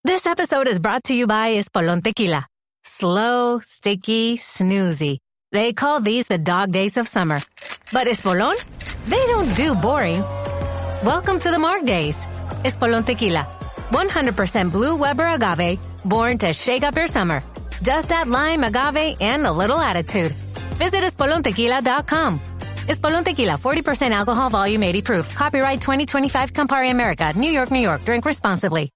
This episode is brought to you by Espolón Tequila. Slow, sticky, snoozy. They call these the dog days of summer. But Espolón? They don't do boring. Welcome to the Marg Days. Espolón Tequila. 100% blue Weber agave, born to shake up your summer. Just add lime, agave, and a little attitude. Visit espolontequila.com. Espolón Tequila, 40% alcohol, volume 80 proof. Copyright 2025 Campari America, New York, New York. Drink responsibly.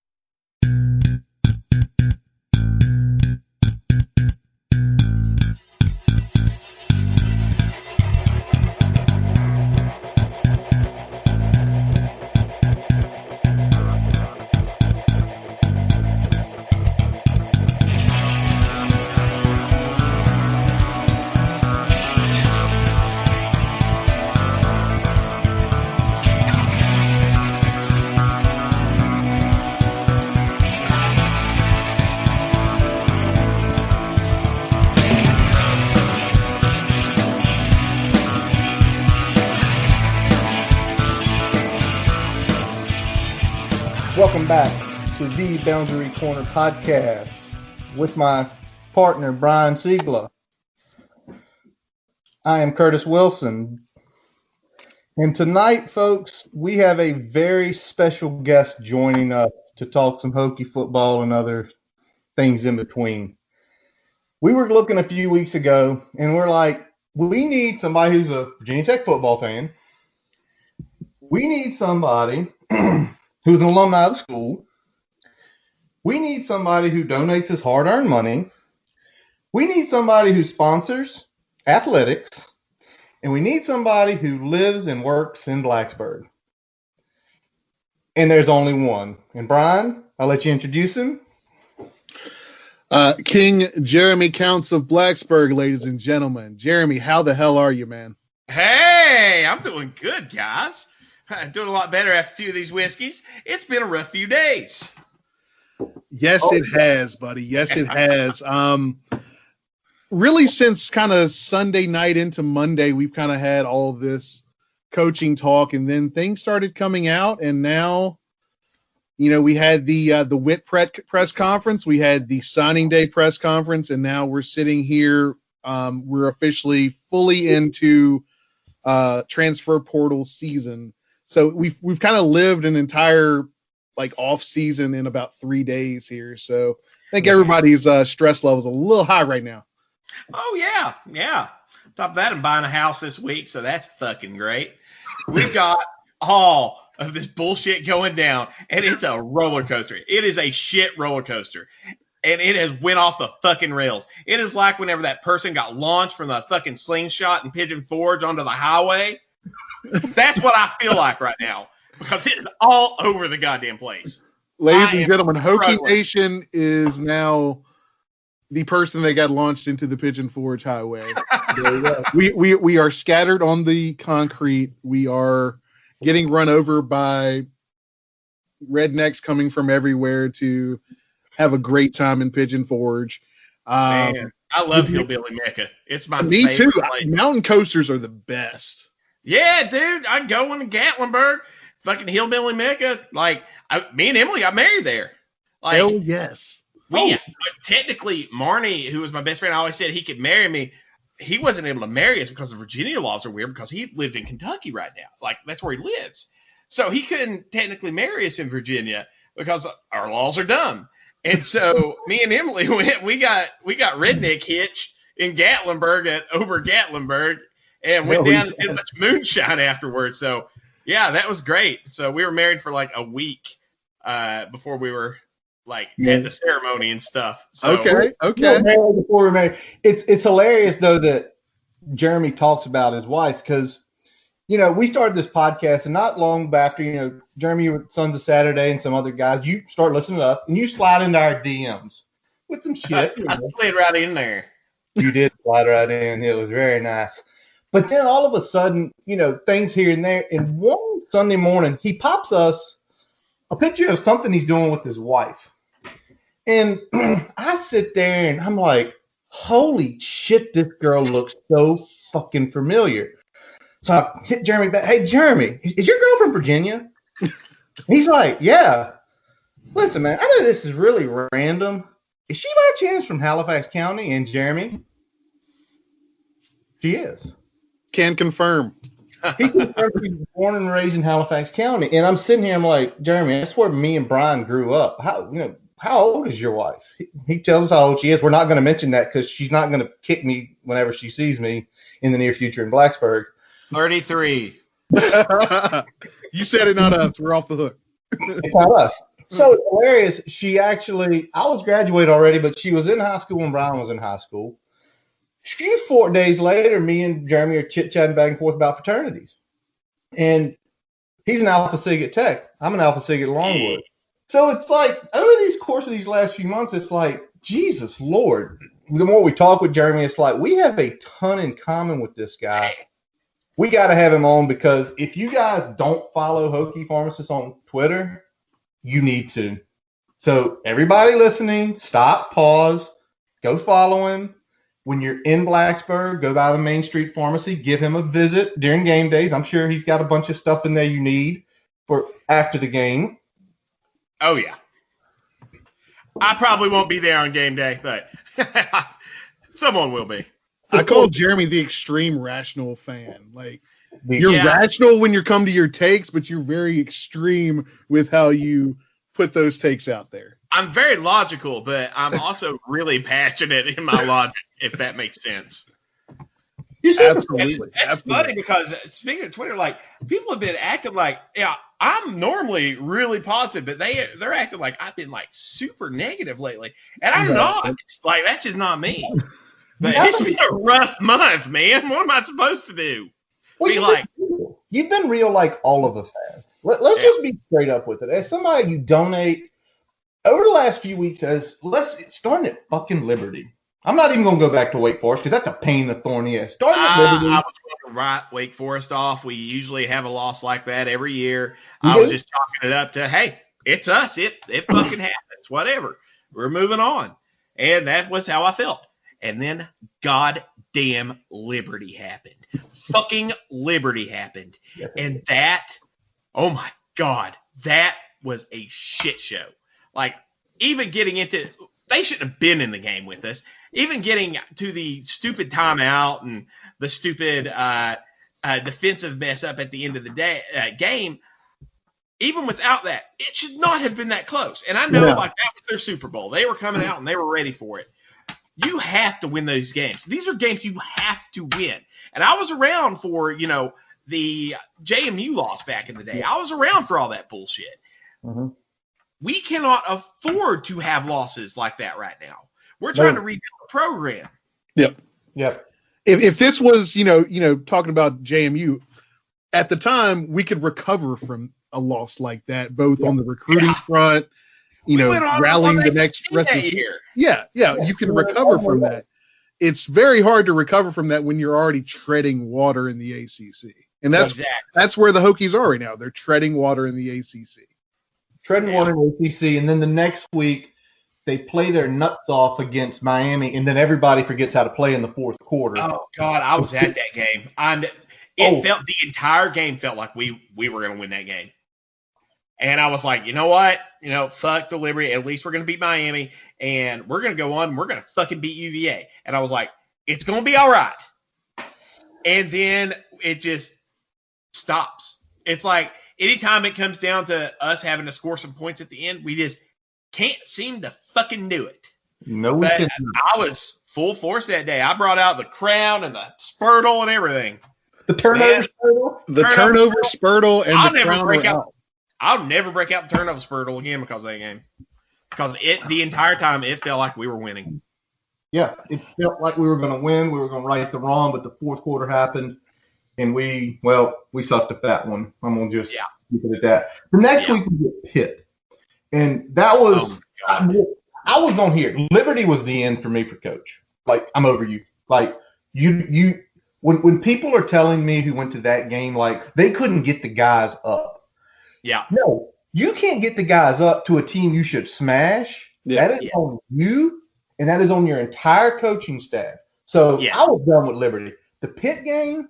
Welcome back to the Boundary Corner podcast with my partner, Brian Siegler. I am Curtis Wilson. And tonight, folks, we have a very special guest joining us to talk some Hokie football and other things in between. We were looking a few weeks ago, and we're like, we need somebody who's a Virginia Tech football fan. We need somebody who's an alumni of the school. We need somebody who donates his hard-earned money. We need somebody who sponsors athletics. And we need somebody who lives and works in Blacksburg. And there's only one. And Brian, I'll let you introduce him. King Jeremy Counts of Blacksburg, ladies and gentlemen. Jeremy, how the hell are you, man? Hey, I'm doing good, guys. Doing a lot better after a few of these whiskeys. It's been a rough few days. Yes, it has, buddy. Yes, it has. Really, since kind of Sunday night into Monday, we've kind of had all this coaching talk, and then things started coming out, and now, you know, we had the Whit press conference, we had the signing day press conference, and now we're sitting here. We're officially fully into transfer portal season. So we've kind of lived an entire like off season in about 3 days here. So I think everybody's stress level is a little high right now. Oh yeah. On top of that, I'm buying a house this week, so that's fucking great. We've got all of this bullshit going down, and it's a roller coaster. It is a shit roller coaster, and it has went off the fucking rails. It is like whenever that person got launched from the fucking slingshot in Pigeon Forge onto the highway. That's what I feel like right now, because it is all over the goddamn place. Ladies and gentlemen, Hokie Nation is now the person that got launched into the Pigeon Forge highway. we are scattered on the concrete. We are getting run over by rednecks coming from everywhere to have a great time in Pigeon Forge. Man, I love Hillbilly Mecca. It's my me favorite too. place. Mountain coasters are the best. Yeah, dude, I go into Gatlinburg, fucking Hillbilly Mecca. Like, me and Emily got married there. Like, hell yes. Technically, Marnie, who was my best friend, always said he could marry me. He wasn't able to marry us because the Virginia laws are weird, because he lived in Kentucky right now. Like, that's where he lives. So he couldn't technically marry us in Virginia because our laws are dumb. And so me and Emily we got redneck hitched in Gatlinburg at Ober Gatlinburg. And went down and did much moonshine afterwards. So, yeah, that was great. So we were married for like a week before we were like had the ceremony and stuff. So, okay. Before we married, it's hilarious though that Jeremy talks about his wife, because you know we started this podcast, and not long after, you know, Jeremy with Sons of Saturday and some other guys, you start listening to us and you slide into our DMs with some shit. I slid right in there. You did slide right in. It was very nice. But then all of a sudden, you know, things here and there. And one Sunday morning, he pops us a picture of something he's doing with his wife. And I sit there and I'm like, holy shit, this girl looks so fucking familiar. So I hit Jeremy back. Hey, Jeremy, is your girl from Virginia? He's like, yeah. Listen, man, I know this is really random. Is she by chance from Halifax County? And Jeremy? She is. Can confirm. He confirmed he was born and raised in Halifax County. And I'm sitting here, I'm like, Jeremy, that's where me and Brian grew up. How old is your wife? He tells us how old she is. We're not going to mention that because she's not going to kick me whenever she sees me in the near future in Blacksburg. 33. You said it, not us. We're off the hook. It's not us. So it's hilarious. I was graduated already, but she was in high school when Brian was in high school. A few 4 days later, me and Jeremy are chit-chatting back and forth about fraternities. And he's an Alpha Sig at Tech. I'm an Alpha Sig at Longwood. So it's like, over these course of these last few months, it's like, Jesus Lord. The more we talk with Jeremy, it's like, we have a ton in common with this guy. We got to have him on because if you guys don't follow Hokie Pharmacist on Twitter, you need to. So everybody listening, stop, pause, go follow him. When you're in Blacksburg, go by the Main Street Pharmacy, give him a visit during game days. I'm sure he's got a bunch of stuff in there you need for after the game. Oh, yeah. I probably won't be there on game day, but someone will be. I call Jeremy the extreme rational fan. Like, you're Yeah. rational when you come to your takes, but you're very extreme with how you put those takes out there. I'm very logical, but I'm also really passionate in my logic, if that makes sense. Absolutely. That's funny because speaking of Twitter, like people have been acting like, yeah, I'm normally really positive, but they're acting like I've been like super negative lately, and I'm not. Like that's just not me. But it's been a rough month, man. What am I supposed to do? Well, you've been real like all of us have. Let's just be straight up with it. As somebody you donate over the last few weeks, starting at fucking Liberty. I'm not even going to go back to Wake Forest because that's a pain in the thorn in the ass. Starting at Liberty. I was going to write Wake Forest off. We usually have a loss like that every year. I was just chalking it up to, hey, it's us. It fucking happens. Whatever. We're moving on. And that was how I felt. And then goddamn Liberty happened. Fucking Liberty happened. And that, oh my God, that was a shit show. Like, even getting into, they shouldn't have been in the game with us. Even getting to the stupid timeout and the stupid defensive mess up at the end of the game, even without that, it should not have been that close. And I know like that was their Super Bowl. They were coming out and they were ready for it. You have to win those games. These are games you have to win. And I was around for, the JMU loss back in the day. I was around for all that bullshit. Mm-hmm. We cannot afford to have losses like that right now. We're trying to rebuild the program. Yep. If this was, talking about JMU, at the time we could recover from a loss like that, both on the recruiting front, rallying the next rest of the year. Yeah, you can recover from that. It's very hard to recover from that when you're already treading water in the ACC. And that's where the Hokies are right now. They're treading water in the ACC. Treading water in the ACC, and then the next week they play their nuts off against Miami, and then everybody forgets how to play in the fourth quarter. Oh God, I was at that game. The entire game felt like we were going to win that game. And I was like, you know what? Fuck the Liberty. At least we're going to beat Miami, and we're going to go on. And we're going to fucking beat UVA. And I was like, it's going to be all right. And then it just stops. It's like anytime it comes down to us having to score some points at the end, we just can't seem to fucking do it. No, we can't. I was full force that day. I brought out the crown and the spurtle and everything. The turnover spurtle? The turnover spurtle and the crown were out. I'll never break out the turnover spurtle again because of that game. Because the entire time it felt like we were winning. Yeah, it felt like we were going to win. We were going to right the wrong, but the fourth quarter happened, and we sucked a fat one. I'm going to just keep it at that. The next week we get Pitt, and that was I was on here. Liberty was the end for me for coach. Like, I'm over you. Like, you when people are telling me who went to that game, like, they couldn't get the guys up. Yeah. No, you can't get the guys up to a team you should smash. Yeah. That is on you, and that is on your entire coaching staff. So I was done with Liberty. The Pitt game.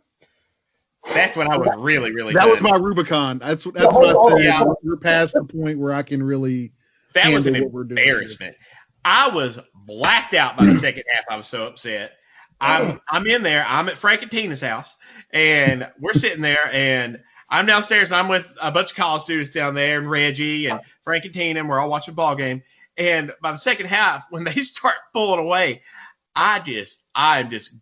That's when I was really, really That good. was my Rubicon. That's what I said. Yeah. We're past the point where I can really That was an handle what we're doing here. embarrassment. I was blacked out by the second half. I was so upset. I'm in there. I'm at Frank and Tina's house, and we're sitting there, and I'm downstairs, and I'm with a bunch of college students down there, and Reggie and Frank and Tina, and we're all watching the ball game. And by the second half, when they start pulling away, I'm just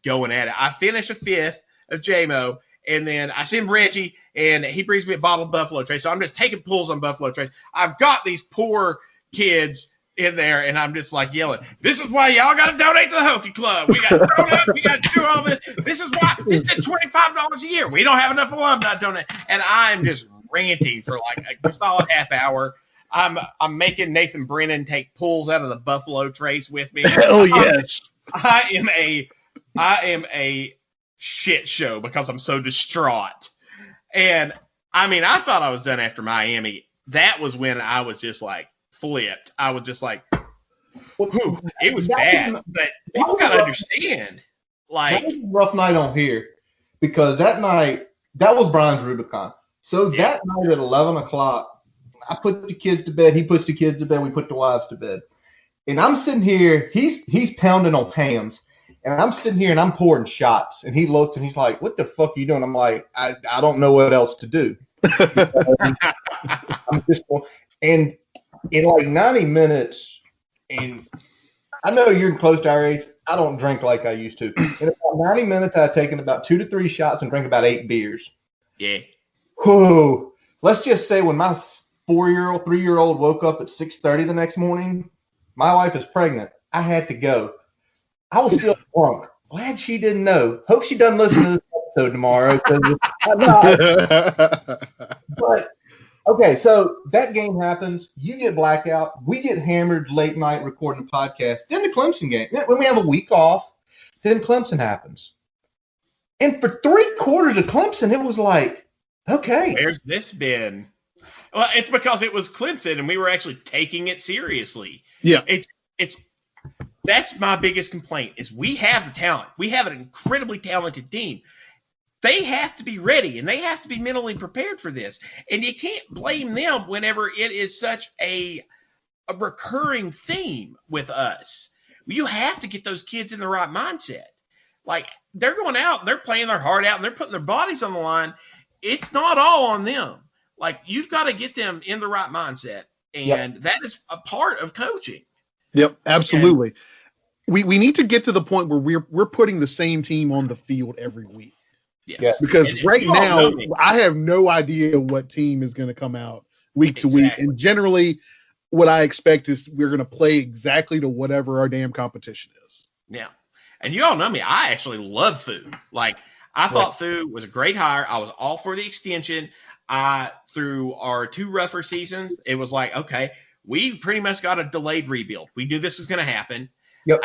going at it. I finish a fifth of JMO, and then I send Reggie, and he brings me a bottle of Buffalo Trace. So I'm just taking pulls on Buffalo Trace. I've got these poor kids in there, and I'm just like yelling, this is why y'all got to donate to the Hokie Club. We got to donate. We got to do all this. This is why. This is $25 a year. We don't have enough alumni to donate. And I'm just ranting for like a solid half hour. I'm making Nathan Brennan take pulls out of the Buffalo Trace with me. Hell yes. I am a shit show because I'm so distraught. And I mean, I thought I was done after Miami. That was when I was just like flipped. I was just like, whew, it was bad. But people got to understand. Like, that was a rough night on here because that night, that was Brian's Rubicon. So that night at 11 o'clock, I put the kids to bed. He puts the kids to bed. We put the wives to bed. And I'm sitting here. He's pounding on Pam's. And I'm sitting here and I'm pouring shots. And he looks and he's like, what the fuck are you doing? I'm like, I don't know what else to do. I'm just and in like 90 minutes, and I know you're close to our age. I don't drink like I used to. In about 90 minutes, I had taken about 2 to 3 shots and drank about 8 beers. Yeah. Whew. Let's just say when my 3-year-old woke up at 6:30 the next morning, my wife is pregnant. I had to go. I was still drunk. Glad she didn't know. Hope she doesn't listen to this episode tomorrow. But okay, so that game happens. You get blackout. We get hammered late night recording the podcast. Then the Clemson game. When we have a week off, then Clemson happens. And for 3/4 of Clemson, it was like, okay. Where's this been? Well, it's because it was Clemson and we were actually taking it seriously. Yeah. That's my biggest complaint is we have the talent. We have an incredibly talented team. They have to be ready and they have to be mentally prepared for this. And you can't blame them whenever it is such a recurring theme with us. You have to get those kids in the right mindset. Like, they're going out, they're playing their heart out, and they're putting their bodies on the line. It's not all on them. Like, you've got to get them in the right mindset. And that is a part of coaching. Yep, absolutely. We need to get to the point where we're putting the same team on the field every week. Yes. Because right now, I have no idea what team is going to come out week to week. And generally, what I expect is we're going to play exactly to whatever our damn competition is. Yeah. And you all know me. I actually love Fu. Like, I thought Fu was a great hire. I was all for the extension. Through our 2 rougher seasons, it was like, okay, we pretty much got a delayed rebuild. We knew this was going to happen. Yep.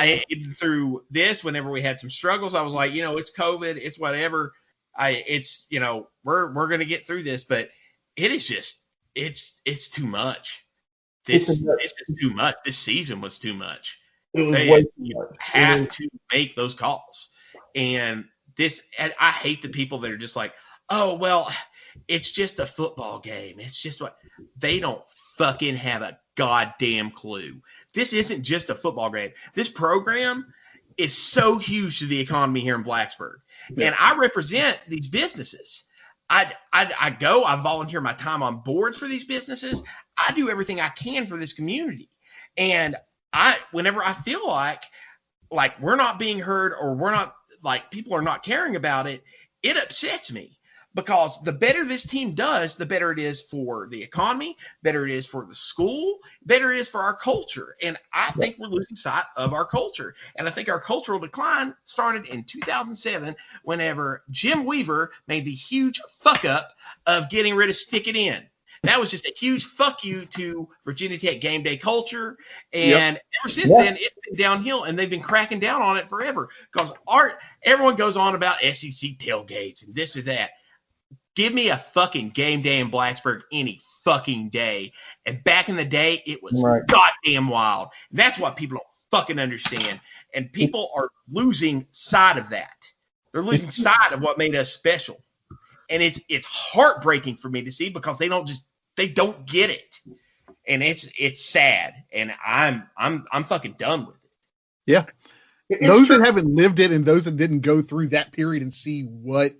Through this, whenever we had some struggles, I was like, it's COVID, it's whatever. We're going to get through this, but it is just, it's too much. This is too much. This season was too much. You have to make those calls. And I hate the people that are just like, oh, well, it's just a football game. It's just what they don't fucking have a goddamn clue. This isn't just a football game. This program is so huge to the economy here in Blacksburg. Yeah. And I represent these businesses. I volunteer my time on boards for these businesses. I do everything I can for this community. And whenever I feel like we're not being heard or we're not, like, people are not caring about it, it upsets me. Because the better this team does, the better it is for the economy, better it is for the school, better it is for our culture. And I think we're losing sight of our culture. And I think our cultural decline started in 2007 whenever Jim Weaver made the huge fuck up of getting rid of Stick It In. That was just a huge fuck you to Virginia Tech game day culture. And ever since then, it's been downhill, and they've been cracking down on it forever. Because everyone goes on about SEC tailgates and this or that. Give me a fucking game day in Blacksburg any fucking day. And back in the day, it was goddamn wild. And that's what people don't fucking understand. And people are losing sight of that. They're losing sight of what made us special. And it's heartbreaking for me to see because they don't get it. and it's sad, and I'm fucking done with it. Yeah. It's Those true. that haven't lived it and those that didn't go through that period and see what it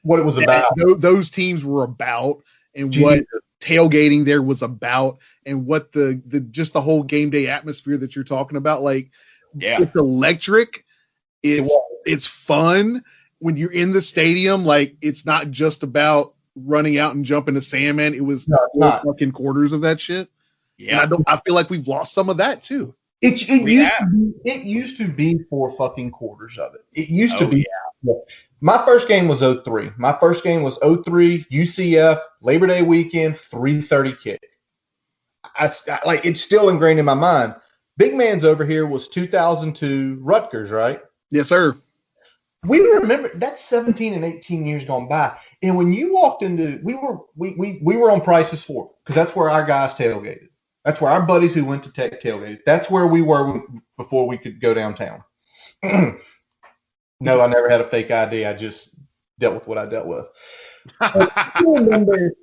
was about. those teams were about and Jesus. what tailgating there was about and what the just the whole game day atmosphere that you're talking about. Like, Yeah. it's electric. It's fun when you're in the stadium. Like, it's not just about running out and jumping a Sandman. It was No, it's not. fucking quarters of that shit. Yeah. And I feel like we've lost some of that too. It used to be 4 fucking quarters of it. It used to Oh, be. Yeah. My first game was 03. My first game was 03 UCF Labor Day weekend 3:30 kick. Like, it's still ingrained in my mind. Big man's over here was 2002 Rutgers, right? Yes, sir. We remember that's 17 and 18 years gone by. And when you walked into, we were on Price's Fort because that's where our guys tailgated. That's where our buddies who went to Tech tailgated. That's where we were before we could go downtown. No, I never had a fake ID. I just dealt with what I dealt with. I remember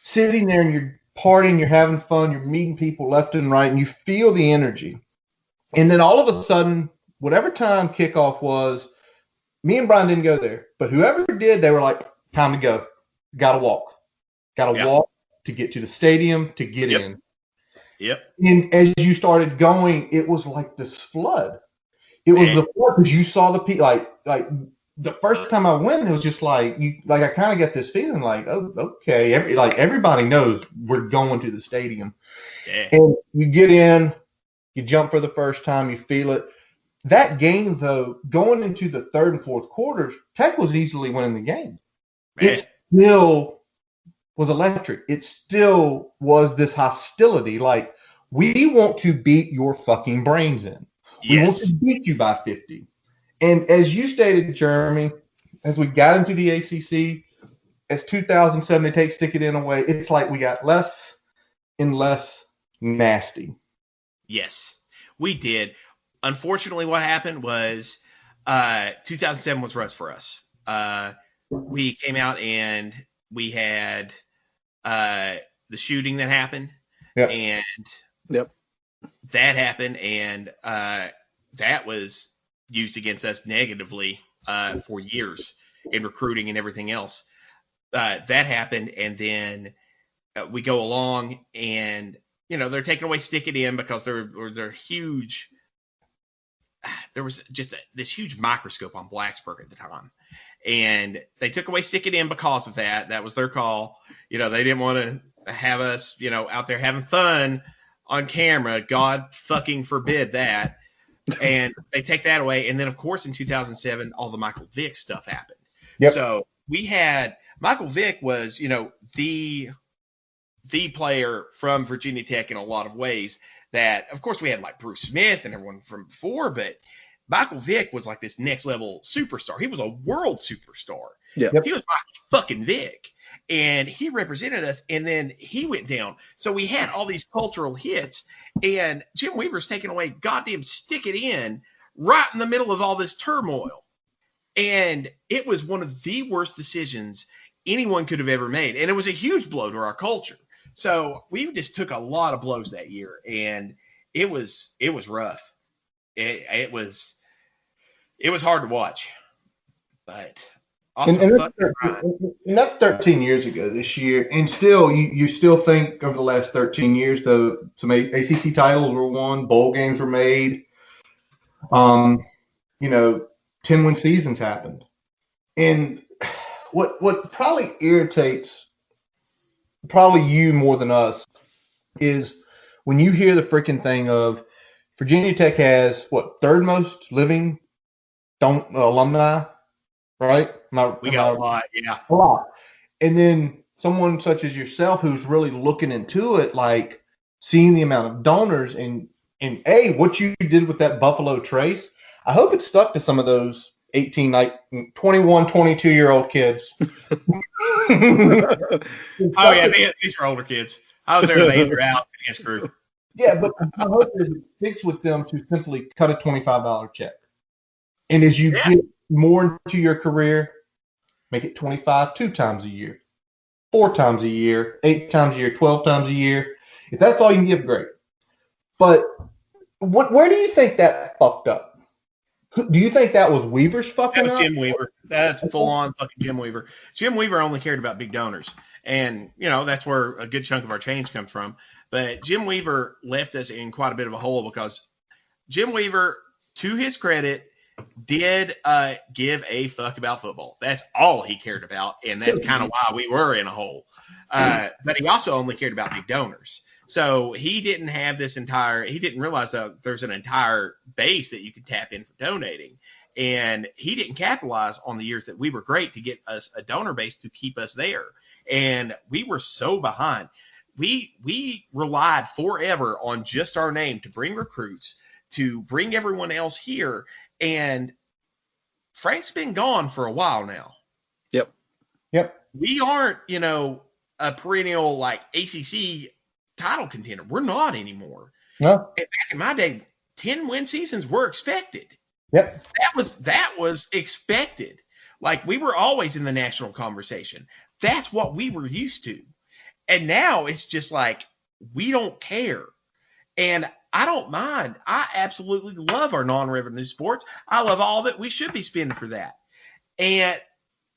sitting there and you're partying, you're having fun, you're meeting people left and right, and you feel the energy. And then all of a sudden, whatever time kickoff was, me and Brian didn't go there, but whoever did, they were like, time to go. Gotta walk. Gotta walk to get to the stadium, to get in. Yep. And as you started going, it was like this flood. It was the flood because you saw the people. Like the first time I went, it was just like I kind of get this feeling like, oh, okay, everybody knows we're going to the stadium. Yeah. And you get in, you jump for the first time, you feel it. That game, though, going into the third and fourth quarters, Tech was easily winning the game. Man. It still was electric. It still was this hostility. Like, we want to beat your fucking brains in. We want to beat you by 50. And as you stated, Jeremy, as we got into the ACC, as 2007, they take stick it in away, it's like we got less and less nasty. Yes, we did. Unfortunately, what happened was 2007 was rough for us. We came out and we had the shooting that happened. Yep. And Yep. that happened, and that was used against us negatively for years in recruiting and everything else. That happened, and then we go along, and they're taking away stick it in because they're huge. There was just this huge microscope on Blacksburg at the time, and they took away stick it in because of that. That was their call. They didn't want to have us, out there having fun on camera. God fucking forbid that. And they take that away. And then, of course, in 2007, all the Michael Vick stuff happened. Yep. So we had Michael Vick was, the player from Virginia Tech in a lot of ways. That, of course, we had like Bruce Smith and everyone from before, but Michael Vick was like this next level superstar. He was a world superstar. Yeah. Yep. He was my fucking Vick. And he represented us, and then he went down. So we had all these cultural hits, and Jim Weaver's taking away goddamn stick it in right in the middle of all this turmoil. And it was one of the worst decisions anyone could have ever made. And it was a huge blow to our culture. So we just took a lot of blows that year, and it was rough. It was hard to watch, but also and that's 13 years ago this year, and still you still think over the last 13 years, though, some ACC titles were won, bowl games were made, 10-win seasons happened, and what probably irritates you more than us is when you hear the freaking thing of Virginia Tech has third most living alumni, right? we got a lot, yeah. A lot. And then someone such as yourself who's really looking into it, like seeing the amount of donors and what you did with that Buffalo Trace, I hope it stuck to some of those 18, 21, 22-year-old kids. Oh, yeah, these are older kids. I was there with Andrew Allen and his crew. Yeah, but I hope it sticks with them to simply cut a $25 check. And as you get more into your career, make it 25 2 times a year, 4 times a year, 8 times a year, 12 times a year. If that's all you can give, great. But where do you think that fucked up? Do you think that was Weaver's fucking That was up? Jim Weaver. That's full on fucking Jim Weaver. Jim Weaver only cared about big donors. And, that's where a good chunk of our change comes from. But Jim Weaver left us in quite a bit of a hole because Jim Weaver, to his credit, did give a fuck about football. That's all he cared about. And that's kind of why we were in a hole. But he also only cared about big donors. So he didn't realize that there's an entire base that you could tap in for donating. And he didn't capitalize on the years that we were great to get us a donor base to keep us there. And we were so behind. We relied forever on just our name to bring recruits, to bring everyone else here. And Frank's been gone for a while now. Yep. We aren't, a perennial like ACC title contender. We're not anymore. No. And back in my day, 10 win seasons were expected. Yep. That was expected. Like, we were always in the national conversation. That's what we were used to. And now it's just like, we don't care. And I don't mind. I absolutely love our non-revenue sports. I love all of it. We should be spending for that. And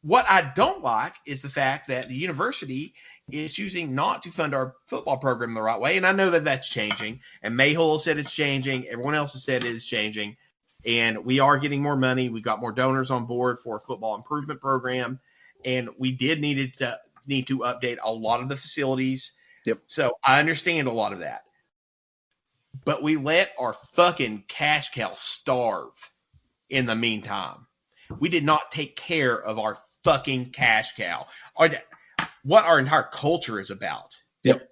what I don't like is the fact that the university is choosing not to fund our football program the right way. And I know that that's changing. And Mayhull said it's changing. Everyone else has said it is changing. And we are getting more money. We've got more donors on board for a football improvement program. And we did need to update a lot of the facilities. Yep. So I understand a lot of that. But we let our fucking cash cow starve in the meantime. We did not take care of our fucking cash cow. What our entire culture is about. Yep.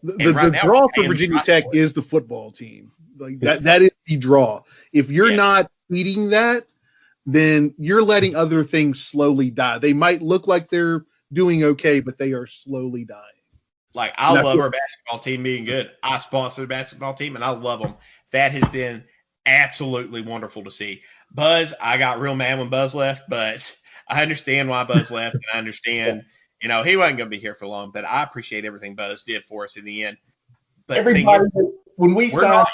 The draw for Virginia Tech is the football team. Like that is the draw. If you're not feeding that, then you're letting other things slowly die. They might look like they're doing okay, but they are slowly dying. Like, I love our basketball team being good. I sponsor the basketball team, and I love them. That has been absolutely wonderful to see. Buzz, I got real mad when Buzz left, but I understand why Buzz left, and I understand, he wasn't going to be here for long, but I appreciate everything Buzz did for us in the end. But everybody, when we signed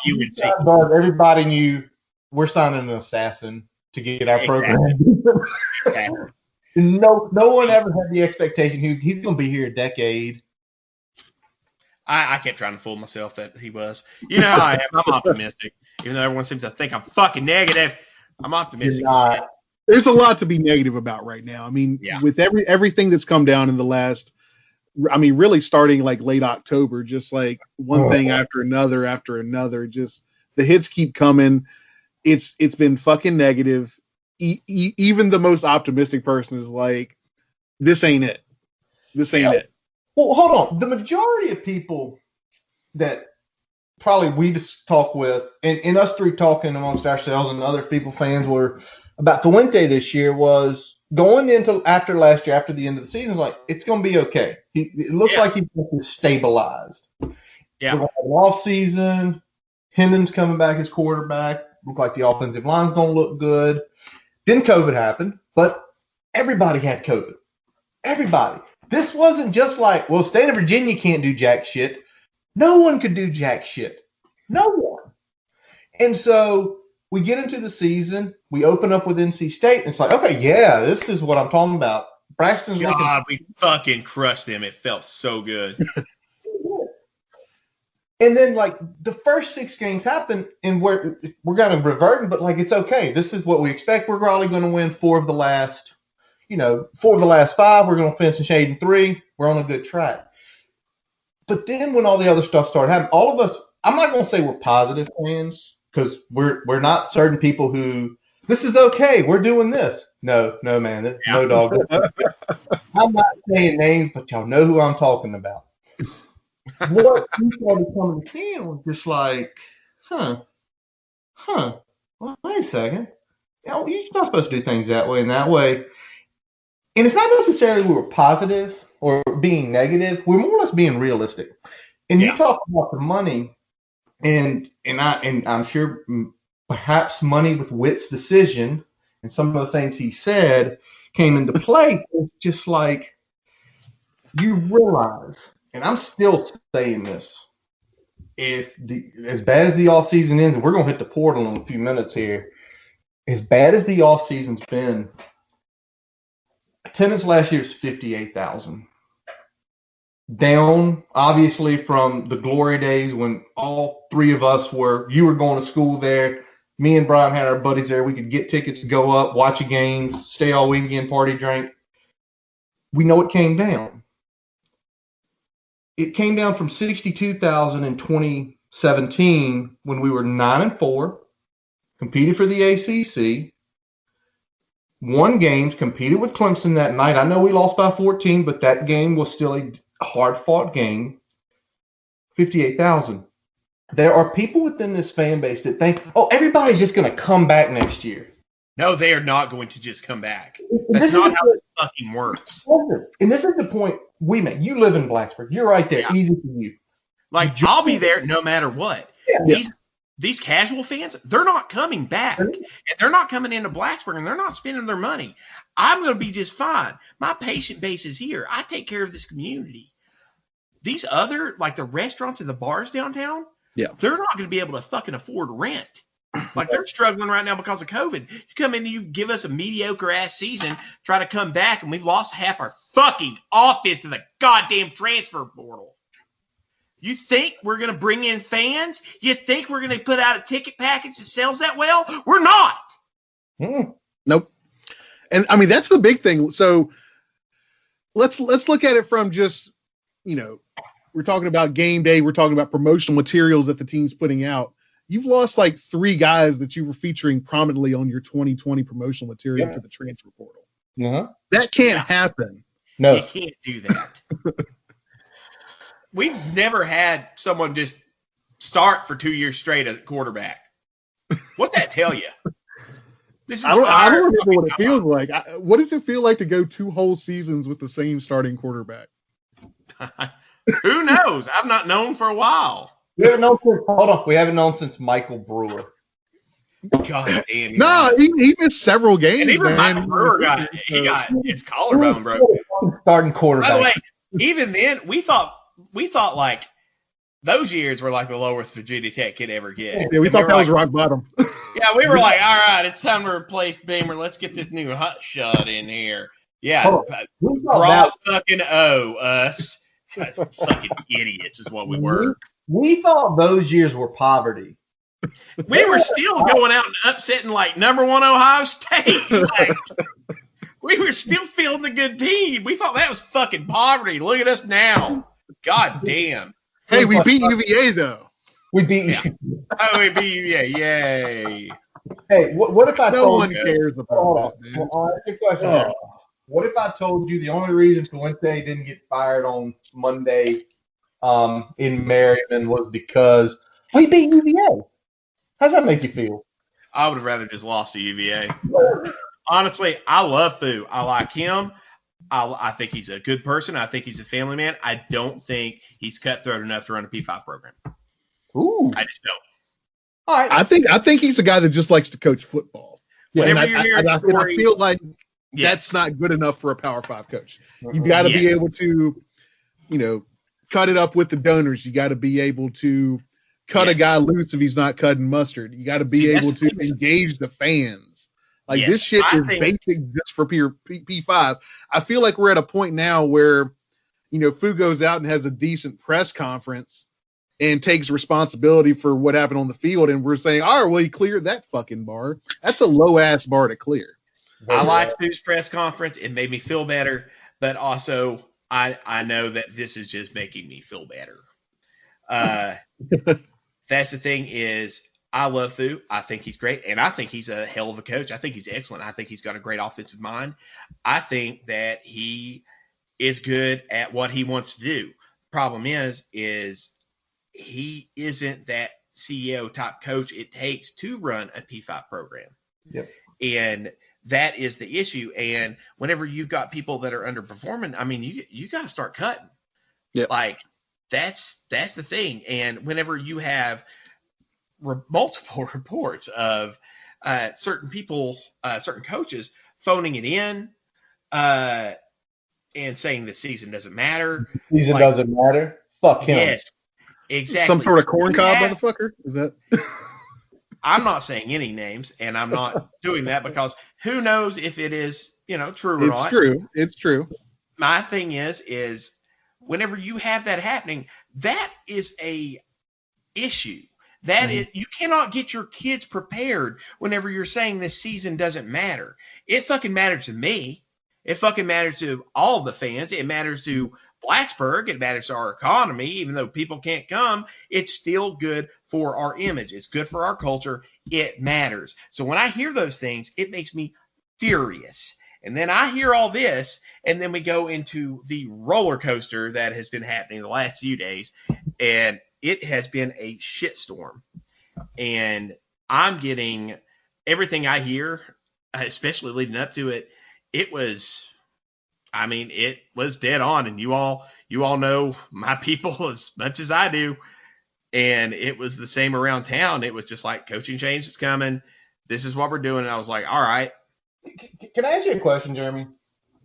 Buzz, everybody knew we're signing an assassin to get our program. Exactly. No one ever had the expectation he's going to be here a decade. I kept trying to fool myself that he was. You know how I am. I'm optimistic. Even though everyone seems to think I'm fucking negative, I'm optimistic. There's a lot to be negative about right now. I mean, with everything that's come down in the last, really starting like late October, just like one thing after another, just the hits keep coming. It's been fucking negative. Even the most optimistic person is like, this ain't it. This ain't it. Well, hold on. The majority of people that probably we just talk with, and us three talking amongst ourselves and other people, fans, were about Fuente this year, was going into after last year, after the end of the season, like, it's going to be okay. It looks like he's stabilized. Yeah. We're going to have an off season. Hendon's coming back as quarterback. Look like the offensive line's going to look good. Then COVID happened, but everybody had COVID. Everybody. This wasn't just like, well, state of Virginia can't do jack shit. No one could do jack shit. No one. And so we get into the season. We open up with NC State. And it's like, okay, yeah, this is what I'm talking about. Braxton's God, we fucking crushed them. It felt so good. And then, like, the first 6 games happen, and we're going to revert, but, like, it's okay. This is what we expect. We're probably going to win 4 of the last 5. We're going to finish in shade in 3. We're on a good track. But then when all the other stuff started happening, all of us, I'm not going to say we're positive fans, because we're not certain people who, this is okay, we're doing this. No, man, no dog. I'm not saying names, but y'all know who I'm talking about. What we started coming to camp was just like, well, wait a second. You're not supposed to do things that way and that way. And it's not necessarily we were positive or being negative. We're more or less being realistic. And you talk about the money, and I'm sure perhaps money with Whit's decision and some of the things he said came into play. It's just like, you realize and I'm still saying this, as bad as the offseason ends, and we're going to hit the portal in a few minutes here, as bad as the offseason's been, attendance last year is 58,000. Down, obviously, from the glory days when all three of us you were going to school there. Me and Brian had our buddies there. We could get tickets, go up, watch a game, stay all weekend, party, drink. We know it came down. It came down from 62,000 in 2017 when we were 9-4, competed for the ACC, won games, competed with Clemson that night. I know we lost by 14, but that game was still a hard-fought game. 58,000. There are people within this fan base that think, everybody's just going to come back next year. No, they are not going to just come back. That's not how this fucking works. And this is the point we make. You live in Blacksburg. You're right there. Yeah. Easy for you. Like, I'll be there no matter what. Yeah. These casual fans, they're not coming back. And they're not coming into Blacksburg, and they're not spending their money. I'm going to be just fine. My patient base is here. I take care of this community. These other, like the restaurants and the bars downtown, they're not going to be able to fucking afford rent. Like, they're struggling right now because of COVID. You come in and you give us a mediocre-ass season, try to come back, and we've lost half our fucking offense to the goddamn transfer portal. You think we're going to bring in fans? You think we're going to put out a ticket package that sells that well? We're not. Nope. And, I mean, that's the big thing. So let's look at it from just, we're talking about game day. We're talking about promotional materials that the team's putting out. You've lost like 3 guys that you were featuring prominently on your 2020 promotional material to the transfer portal. Uh-huh. That can't happen. No. You can't do that. We've never had someone just start for 2 years straight at quarterback. What'd that tell you? I don't remember what it feels like. What does it feel like to go 2 whole seasons with the same starting quarterback? Who knows? I've not known for a while. We haven't known since Michael Brewer. God damn. No, he missed several games. And even Michael Brewer got his collarbone broke. Starting quarterback. By the way, even then we thought like those years were like the lowest Virginia Tech could ever get. Yeah, we thought that was rock bottom. Yeah, we were like, all right, it's time to replace Beamer. Let's get this new hot shot in here. Yeah, raw fucking us. Guys, fucking idiots is what we were. We thought those years were poverty. We were still going out and upsetting like #1 Ohio State. Like, we were still fielding a good team. We thought that was fucking poverty. Look at us now. God damn. Hey, we beat UVA though. We beat. Yeah. Oh, we beat UVA. Yay. Hey, what if I no told one you? cares about that, man. I'll ask you a question. What if I told you the only reason Fuente didn't get fired on Monday in Merriman was because he beat UVA? How's that make you feel? I would have rather just lost to UVA. Honestly, I love Fu. I like him. I think he's a good person. I think he's a family man. I don't think he's cutthroat enough to run a P5 program. Ooh. I just don't. All right. I think he's a guy that just likes to coach football. Whenever you're hearing stories, I feel like that's not good enough for a Power 5 coach. You've got to be able to, cut it up with the donors. You got to be able to cut a guy loose if he's not cutting mustard. You got to be able to engage the fans. Like, this shit is basic just for P5. I feel like we're at a point now where, Fu goes out and has a decent press conference and takes responsibility for what happened on the field, and we're saying, all right, well, he cleared that fucking bar. That's a low-ass bar to clear. I liked Fu's press conference. It made me feel better, but also I know that this is just making me feel better. That's the thing is, I love Fu. I think he's great, and I think he's a hell of a coach. I think he's excellent. I think he's got a great offensive mind. I think that he is good at what he wants to do. Problem is he isn't that CEO type coach it takes to run a P5 program. Yep. And that is the issue. And whenever you've got people that are underperforming, I mean, you got to start cutting. Yep. Like, that's the thing. And whenever you have multiple reports of certain people, certain coaches phoning it in, and saying the season doesn't matter. Season doesn't matter. Fuck him. Yes, exactly. Some sort of corn cob motherfucker? Is that? I'm not saying any names, and I'm not doing that because who knows if it is, true or not. It's true. It's true. My thing is whenever you have that happening, that is a issue. That is, you cannot get your kids prepared whenever you're saying this season doesn't matter. It fucking matters to me. It fucking matters to all the fans. It matters to Blacksburg. It matters to our economy. Even though people can't come, it's still good for our image. It's good for our culture. It matters. So when I hear those things, it makes me furious. And then I hear all this, and then we go into the roller coaster that has been happening the last few days, and it has been a shitstorm. And I'm getting everything I hear, especially leading up to it. It was dead on, and you all know my people as much as I do, and it was the same around town. It was just like, coaching change is coming. This is what we're doing. And I was like, all right. Can I ask you a question, Jeremy?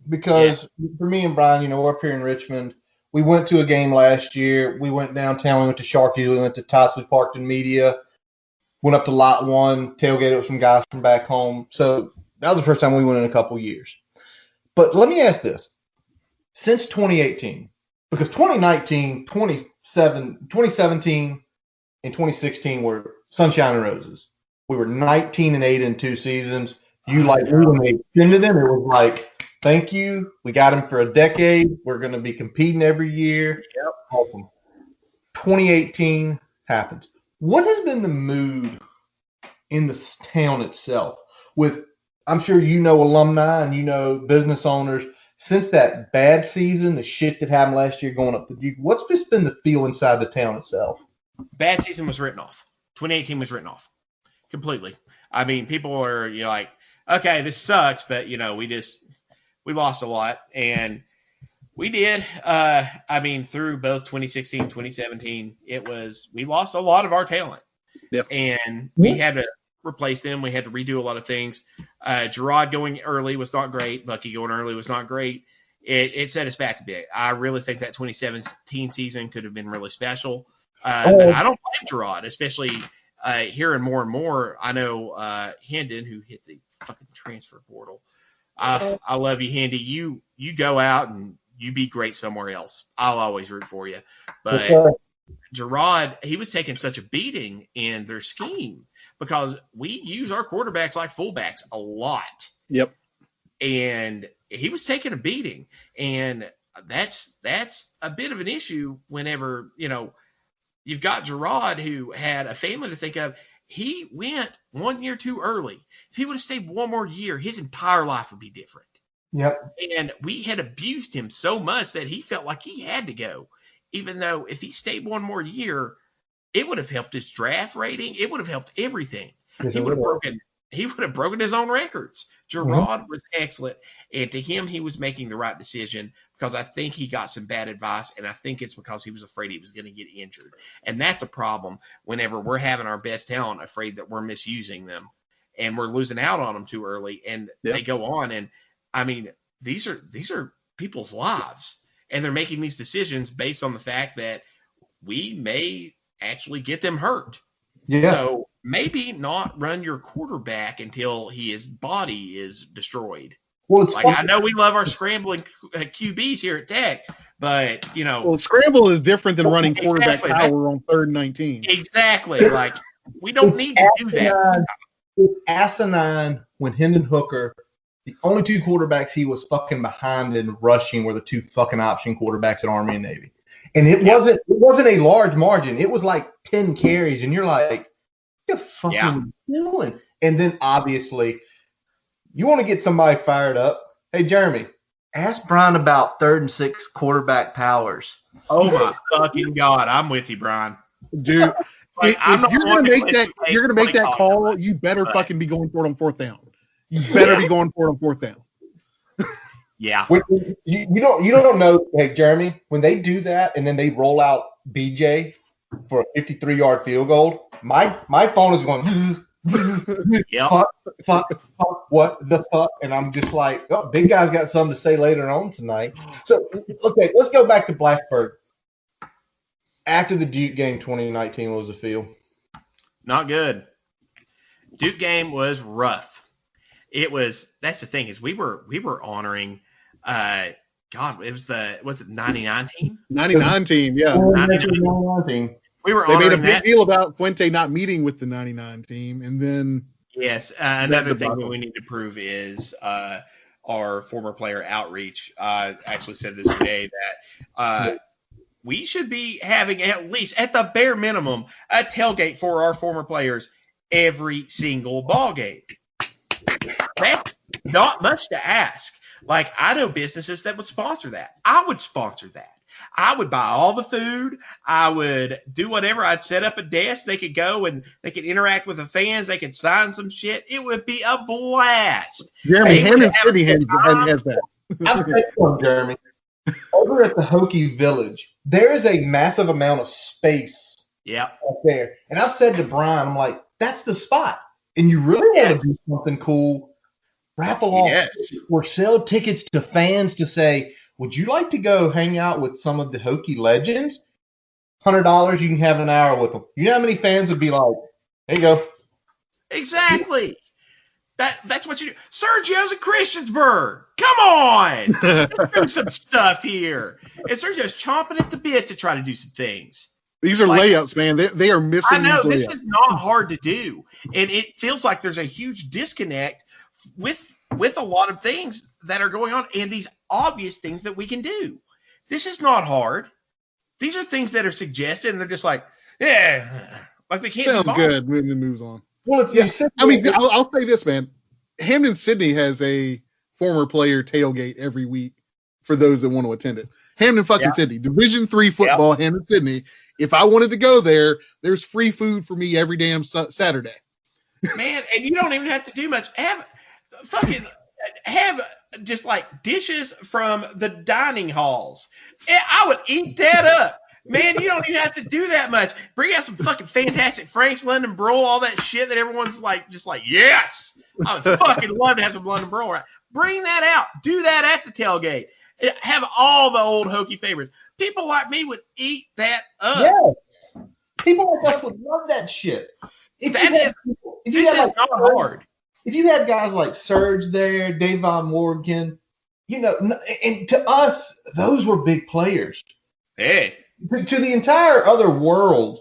Because for me and Brian, we're up here in Richmond. We went to a game last year. We went downtown. We went to Sharky's. We went to Tots. We parked in Media. Went up to Lot 1, tailgated with some guys from back home. So that was the first time we went in a couple years. But let me ask this. Since 2018, because 2019, 2017, and 2016 were sunshine and roses. We were 19-8 in 2 seasons. When they extended him, it was like, thank you. We got him for a decade. We're going to be competing every year. Yep. Awesome. 2018 happens. What has been the mood in the town itself with, I'm sure alumni and business owners, since that bad season, the shit that happened last year going up the Duke, what's just been the feel inside the town itself? Bad season was written off. 2018 was written off completely. I mean, people are like, okay, this sucks, but we lost a lot, and we did. Through both 2016, 2017, we lost a lot of our talent. Yep. And we had to replace them. We had to redo a lot of things. Gerard going early was not great. Bucky going early was not great. It set us back a bit. I really think that 2017 season could have been really special. But I don't blame Gerard, especially hearing more and more. I know Hendon, who hit the fucking transfer portal. I love you, Handy. You go out and you be great somewhere else. I'll always root for you. But Gerard, he was taking such a beating in their scheme because we use our quarterbacks like fullbacks a lot. Yep. And he was taking a beating, and that's a bit of an issue whenever you've got Gerard, who had a family to think of. He went 1 year too early. If he would have stayed one more year, his entire life would be different. Yep. And we had abused him so much that he felt like he had to go, even though if he stayed one more year, it would have helped his draft rating. It would have helped everything. Yes, He would have broken his own records. Gerard was excellent, and to him, he was making the right decision because I think he got some bad advice, and I think it's because he was afraid he was going to get injured. And that's a problem whenever we're having our best talent afraid that we're misusing them and we're losing out on them too early, and they go on. And, I mean, these are people's lives, and they're making these decisions based on the fact that we may actually get them hurt. Yeah. So maybe not run your quarterback until his body is destroyed. Well, I know we love our scrambling QBs here at Tech, but Well, scramble is different than running quarterback power on 3rd and 19. Exactly. Like, we don't need to do that. It's asinine when Hendon Hooker, the only 2 quarterbacks he was fucking behind in rushing were the 2 fucking option quarterbacks at Army and Navy. And it wasn't a large margin. It was like 10 carries, and you're like, what the fuck are you doing? And then obviously, you want to get somebody fired up. Hey, Jeremy, ask Brian about 3rd and 6 quarterback powers. Oh my fucking God, I'm with you, Brian. Dude, if you're gonna make that call, you better fucking be going for it on 4th down. You better be going for it on 4th down. Yeah. You don't know, hey, Jeremy, when they do that and then they roll out BJ for a 53-yard field goal, my phone is going, fuck. what the fuck? And I'm just like, oh, big guy's got something to say later on tonight. So, okay, let's go back to Blacksburg. After the Duke game 2019, what was the feel? Not good. Duke game was rough. That's the thing is we were honoring was it 99 team? 99 team, yeah. 99 team. We were They honoring made a big that. deal about Fuente not meeting with the 99 team, and then Yes, another thing that we need to prove is our former player outreach. I actually said this today that we should be having at least, at the bare minimum, a tailgate for our former players every single ball game. That's not much to ask. Like, I know businesses that would sponsor that. I would sponsor that. I would buy all the food. I would do whatever. I'd set up a desk. They could go and they could interact with the fans. They could sign some shit. It would be a blast. Jeremy Hammond City has that. I'll say something, Jeremy. Over at the Hokie Village, there is a massive amount of space Yeah. up there. And I've said to Brian, I'm like, that's the spot. And you really want to do something cool. Raffle off or sell tickets to fans to say, would you like to go hang out with some of the Hokie legends? $100, you can have an hour with them. You know how many fans would be like, there you go. Exactly. That's what you do. Sergio's in Christiansburg. Come on. Let's do some stuff here. And Sergio's chomping at the bit to try to do some things. These are layups, man. They are missing. I know these this is not hard to do, and it feels like there's a huge disconnect with a lot of things that are going on, and these obvious things that we can do. This is not hard. These are things that are suggested, and they're just like, yeah, like they can't. Sounds good. And then moves on. Well, I mean, I'll say this, man. Hampden Sydney has a former player tailgate every week for those that want to attend it. Hampden fucking Sydney, Division III football, Hampden Sydney. If I wanted to go there, there's free food for me every damn Saturday. Man, and you don't even have to do much. Have just like dishes from the dining halls. I would eat that up. Man, you don't even have to do that much. Bring out some fucking fantastic Frank's London Broil, all that shit that everyone's like, just like, yes, I would fucking love to have some London Broil. Right? Bring that out. Do that at the tailgate. Have all the old Hokie favorites. People like me would eat that up. Yes. People like us would love that shit. This is not hard. If you had guys like Serge there, Davon Morgan, you know, and to us, those were big players. Hey. To the entire other world,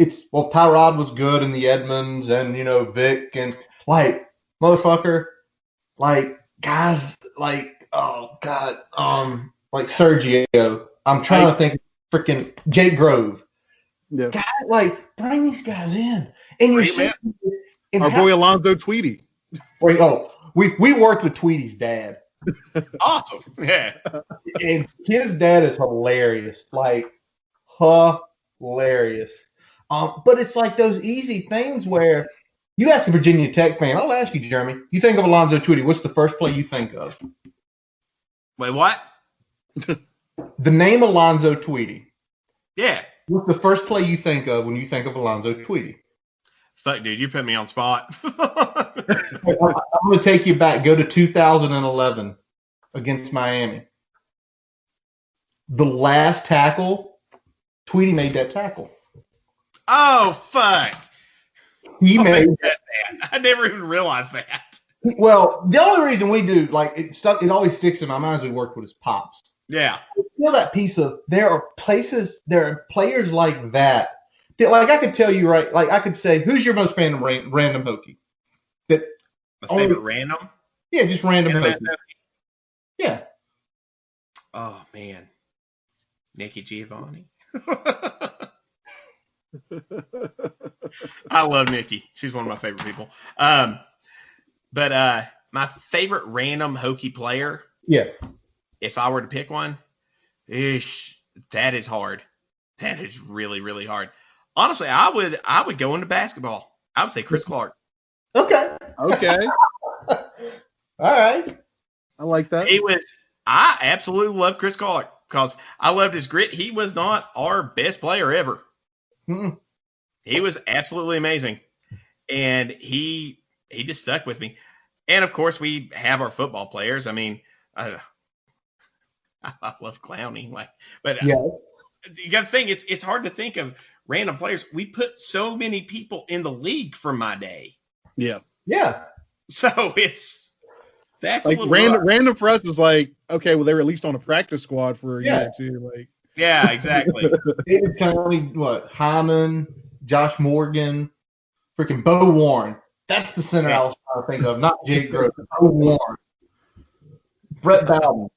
Tyrod was good in the Edmonds and, you know, Vic and, like, motherfucker, like, guys like, oh, God, like Sergio. I'm trying to think of freaking Jake Grove. Yeah. God, like, bring these guys in. And you're seeing our boy Alonzo Tweedy. We worked with Tweedy's dad. Awesome. Yeah. And his dad is hilarious. Like, hilarious. But it's like those easy things where you ask a Virginia Tech fan, I'll ask you, Jeremy, you think of Alonzo Tweedy, what's the first play you think of? Wait, what? The name Alonzo Tweedy. Yeah. What's the first play you think of when you think of Alonzo Tweedy? Fuck, dude, you put me on spot. I'm going to take you back. Go to 2011 against Miami. The last tackle, Tweedy made that tackle. Oh, fuck. He made that. I never even realized that. Well, the only reason we do, like, it always sticks in my mind as we worked with his pops. Yeah. I feel that piece of, there are players like that, like, I could tell you, right, like, I could say, who's your most random Hokie? My favorite random? Yeah, just random Hokie. Yeah. Oh, man. Nikki Giovanni. I love Nikki. She's one of my favorite people. But my favorite random Hokie player, if I were to pick one, that is hard. That is really, really hard. Honestly, I would go into basketball. I would say Chris Clark. Okay. All right. I like that. I absolutely love Chris Clark because I loved his grit. He was not our best player ever. Mm-mm. He was absolutely amazing. And he just stuck with me. And of course, we have our football players. I mean, I love Clowney, but Yeah. you got to think it's hard to think of random players. We put so many people in the league from my day, Yeah. Yeah. so that's Like a little rough. random for us is like, okay, well, they were at least on a practice squad for a year or two. Like, Yeah, exactly. David Clowney, Hyman, Josh Morgan, freaking Bo Warren. That's the center I was trying to think of, not Jake Gross. Bo Warren. Brett Bowden.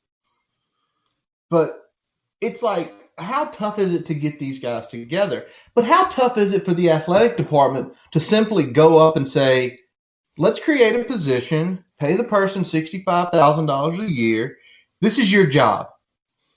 But it's like, how tough is it to get these guys together? But how tough is it for the athletic department to simply go up and say, let's create a position, pay the person $65,000 a year. This is your job.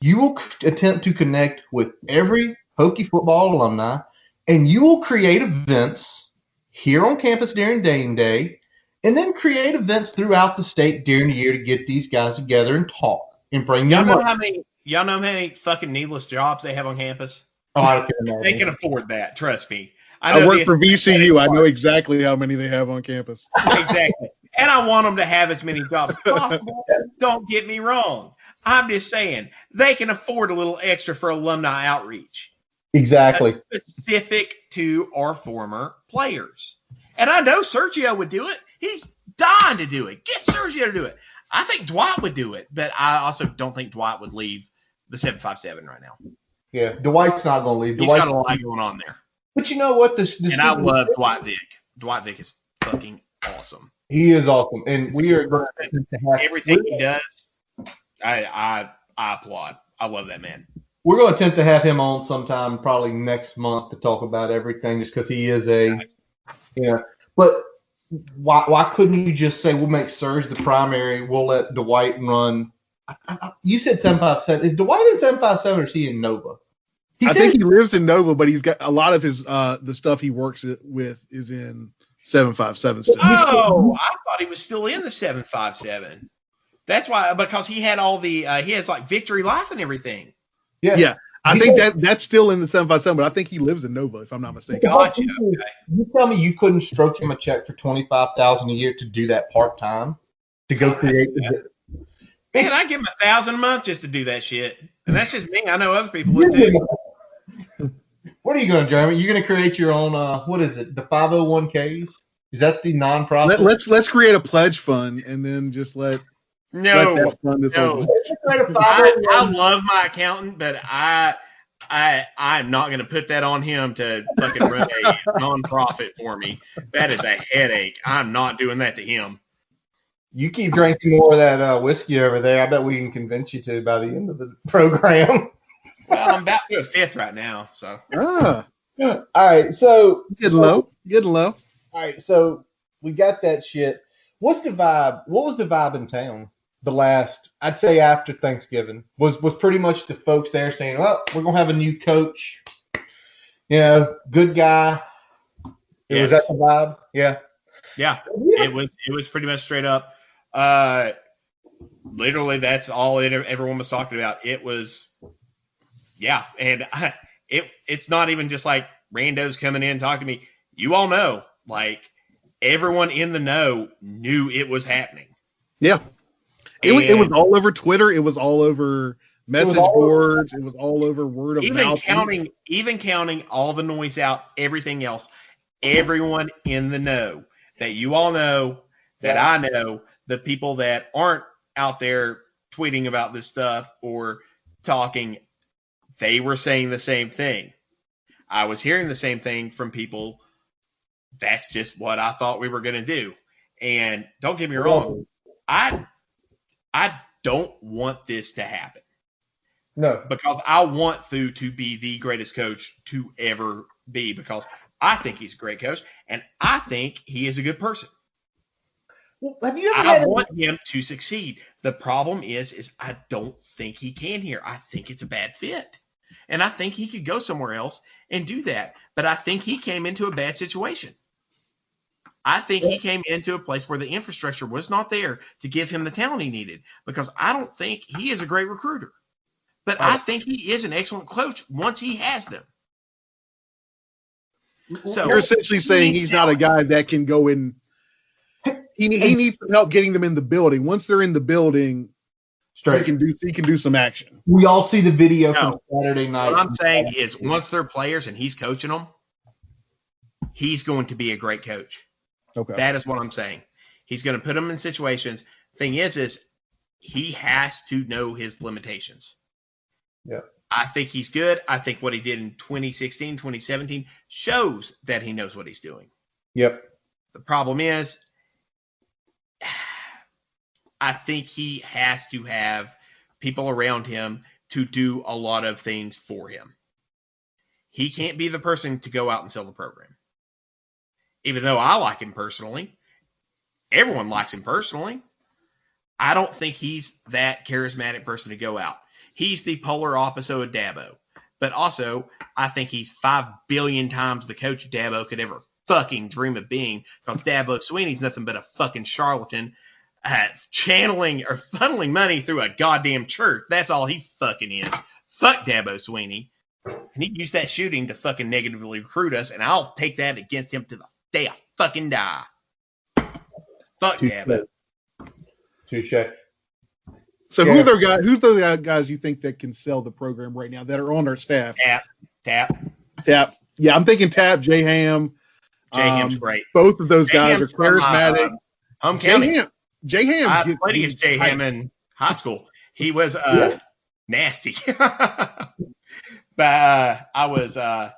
You will attempt to connect with every Hokie football alumni, and you will create events here on campus during game day, and then create events throughout the state during the year to get these guys together and talk and bring Y'all them know up. how many fucking needless jobs they have on campus? Oh, I can imagine. They can afford that. Trust me. I work for VCU. I know exactly how many they have on campus. Exactly. And I want them to have as many jobs as possible. Don't get me wrong. I'm just saying they can afford a little extra for alumni outreach. Exactly. Specific to our former players. And I know Sergio would do it. He's dying to do it. Get Sergio to do it. I think Dwight would do it, but I also don't think Dwight would leave the 757 right now. Yeah, Dwight's not going to leave. He's got a lot going on there. But you know what? And I love Dwight Vick. Dwight Vick is fucking awesome. He is awesome, and we are going to have everything he does. I applaud. I love that man. We're going to attempt to have him on sometime, probably next month, to talk about everything, just because he is But why couldn't you just say we'll make Serge the primary? We'll let Dwight run. You said 757. Is Dwight in 757 or is he in Nova? I think he lives in Nova, but he's got a lot of his the stuff he works with is in 757 still. Oh, I thought he was still in the 757. That's why, because he had all the he has like Victory Life and everything. Yeah. I think that's still in the 757, but I think he lives in Nova, if I'm not mistaken. Gotcha. Okay. You tell me you couldn't stroke him a check for $25,000 a year to do that part time, to go create. Man, I give him $1,000 a month just to do that shit, and that's just me. I know other people would too. What are you going to, Jeremy? You're going to create your own. What is it? The 501ks? Is that the nonprofit? Let's create a pledge fund and then just let. No. I love my accountant, but I'm not going to put that on him to fucking run a nonprofit for me. That is a headache. I'm not doing that to him. You keep drinking more of that whiskey over there. I bet we can convince you to by the end of the program. Well, I'm about to go fifth right now, so. All right, so getting low. All right, so we got that shit. What's the vibe? What was the vibe in town? The last, I'd say after Thanksgiving, was pretty much the folks there saying, "Well, we're gonna have a new coach. Good guy." Was that the vibe? Yeah. Yeah. It was pretty much straight up. Literally, that's all everyone was talking about. It was, and it's not even just like randos coming in and talking to me. You all know, like everyone in the know knew it was happening. Yeah. It was all over Twitter. It was all over message boards. It was all over word of mouth. Even counting all the noise out, everything else, everyone in the know that you all know, that I know, the people that aren't out there tweeting about this stuff or talking, they were saying the same thing. I was hearing the same thing from people. That's just what I thought we were going to do. And don't get me wrong, I don't want this to happen. No. Because I want Thu to be the greatest coach to ever be, because I think he's a great coach and I think he is a good person. Well, have you ever I want him to succeed. The problem is I don't think he can here. I think it's a bad fit. And I think he could go somewhere else and do that. But I think he came into a bad situation. I think he came into a place where the infrastructure was not there to give him the talent he needed, because I don't think he is a great recruiter. But I think he is an excellent coach once he has them. So you're essentially saying he's not a guy that can go in he needs some help getting them in the building. Once they're in the building, Straight. he can do some action. We all see the video from Saturday night. What I'm saying is, once they're players and he's coaching them, he's going to be a great coach. Okay. That is what I'm saying. He's going to put them in situations. Thing is he has to know his limitations. Yeah. I think he's good. I think what he did in 2016, 2017 shows that he knows what he's doing. Yep. The problem is, I think he has to have people around him to do a lot of things for him. He can't be the person to go out and sell the program. Even though I like him personally, everyone likes him personally, I don't think he's that charismatic person to go out. He's the polar opposite of Dabo. But also, I think he's 5 billion times the coach Dabo could ever fucking dream of being, because Dabo Sweeney's nothing but a fucking charlatan channeling or funneling money through a goddamn church. That's all he fucking is. Fuck Dabo Sweeney. And he used that shooting to fucking negatively recruit us, and I'll take that against him to the day I fucking die. Fuck Dabo. Touche. So who's the guys you think that can sell the program right now that are on our staff? Tap. Yeah, I'm thinking Tap, J-Ham. J-Ham's great. Both of those guys J-Ham's are charismatic. Home County. J-Ham. I played against J-Ham in high school. He was nasty. But I was a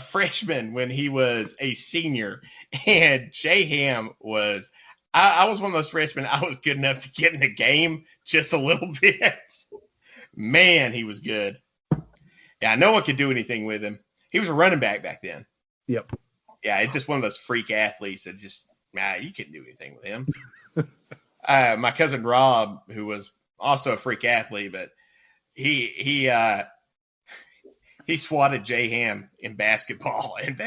freshman when he was a senior, and J-Ham was – I was one of those freshmen. I was good enough to get in the game just a little bit. Man, he was good. Yeah, no one could do anything with him. He was a running back then. Yep. Yeah, it's just one of those freak athletes that just you couldn't do anything with him. My cousin Rob, who was also a freak athlete, but he swatted J-Ham in basketball, and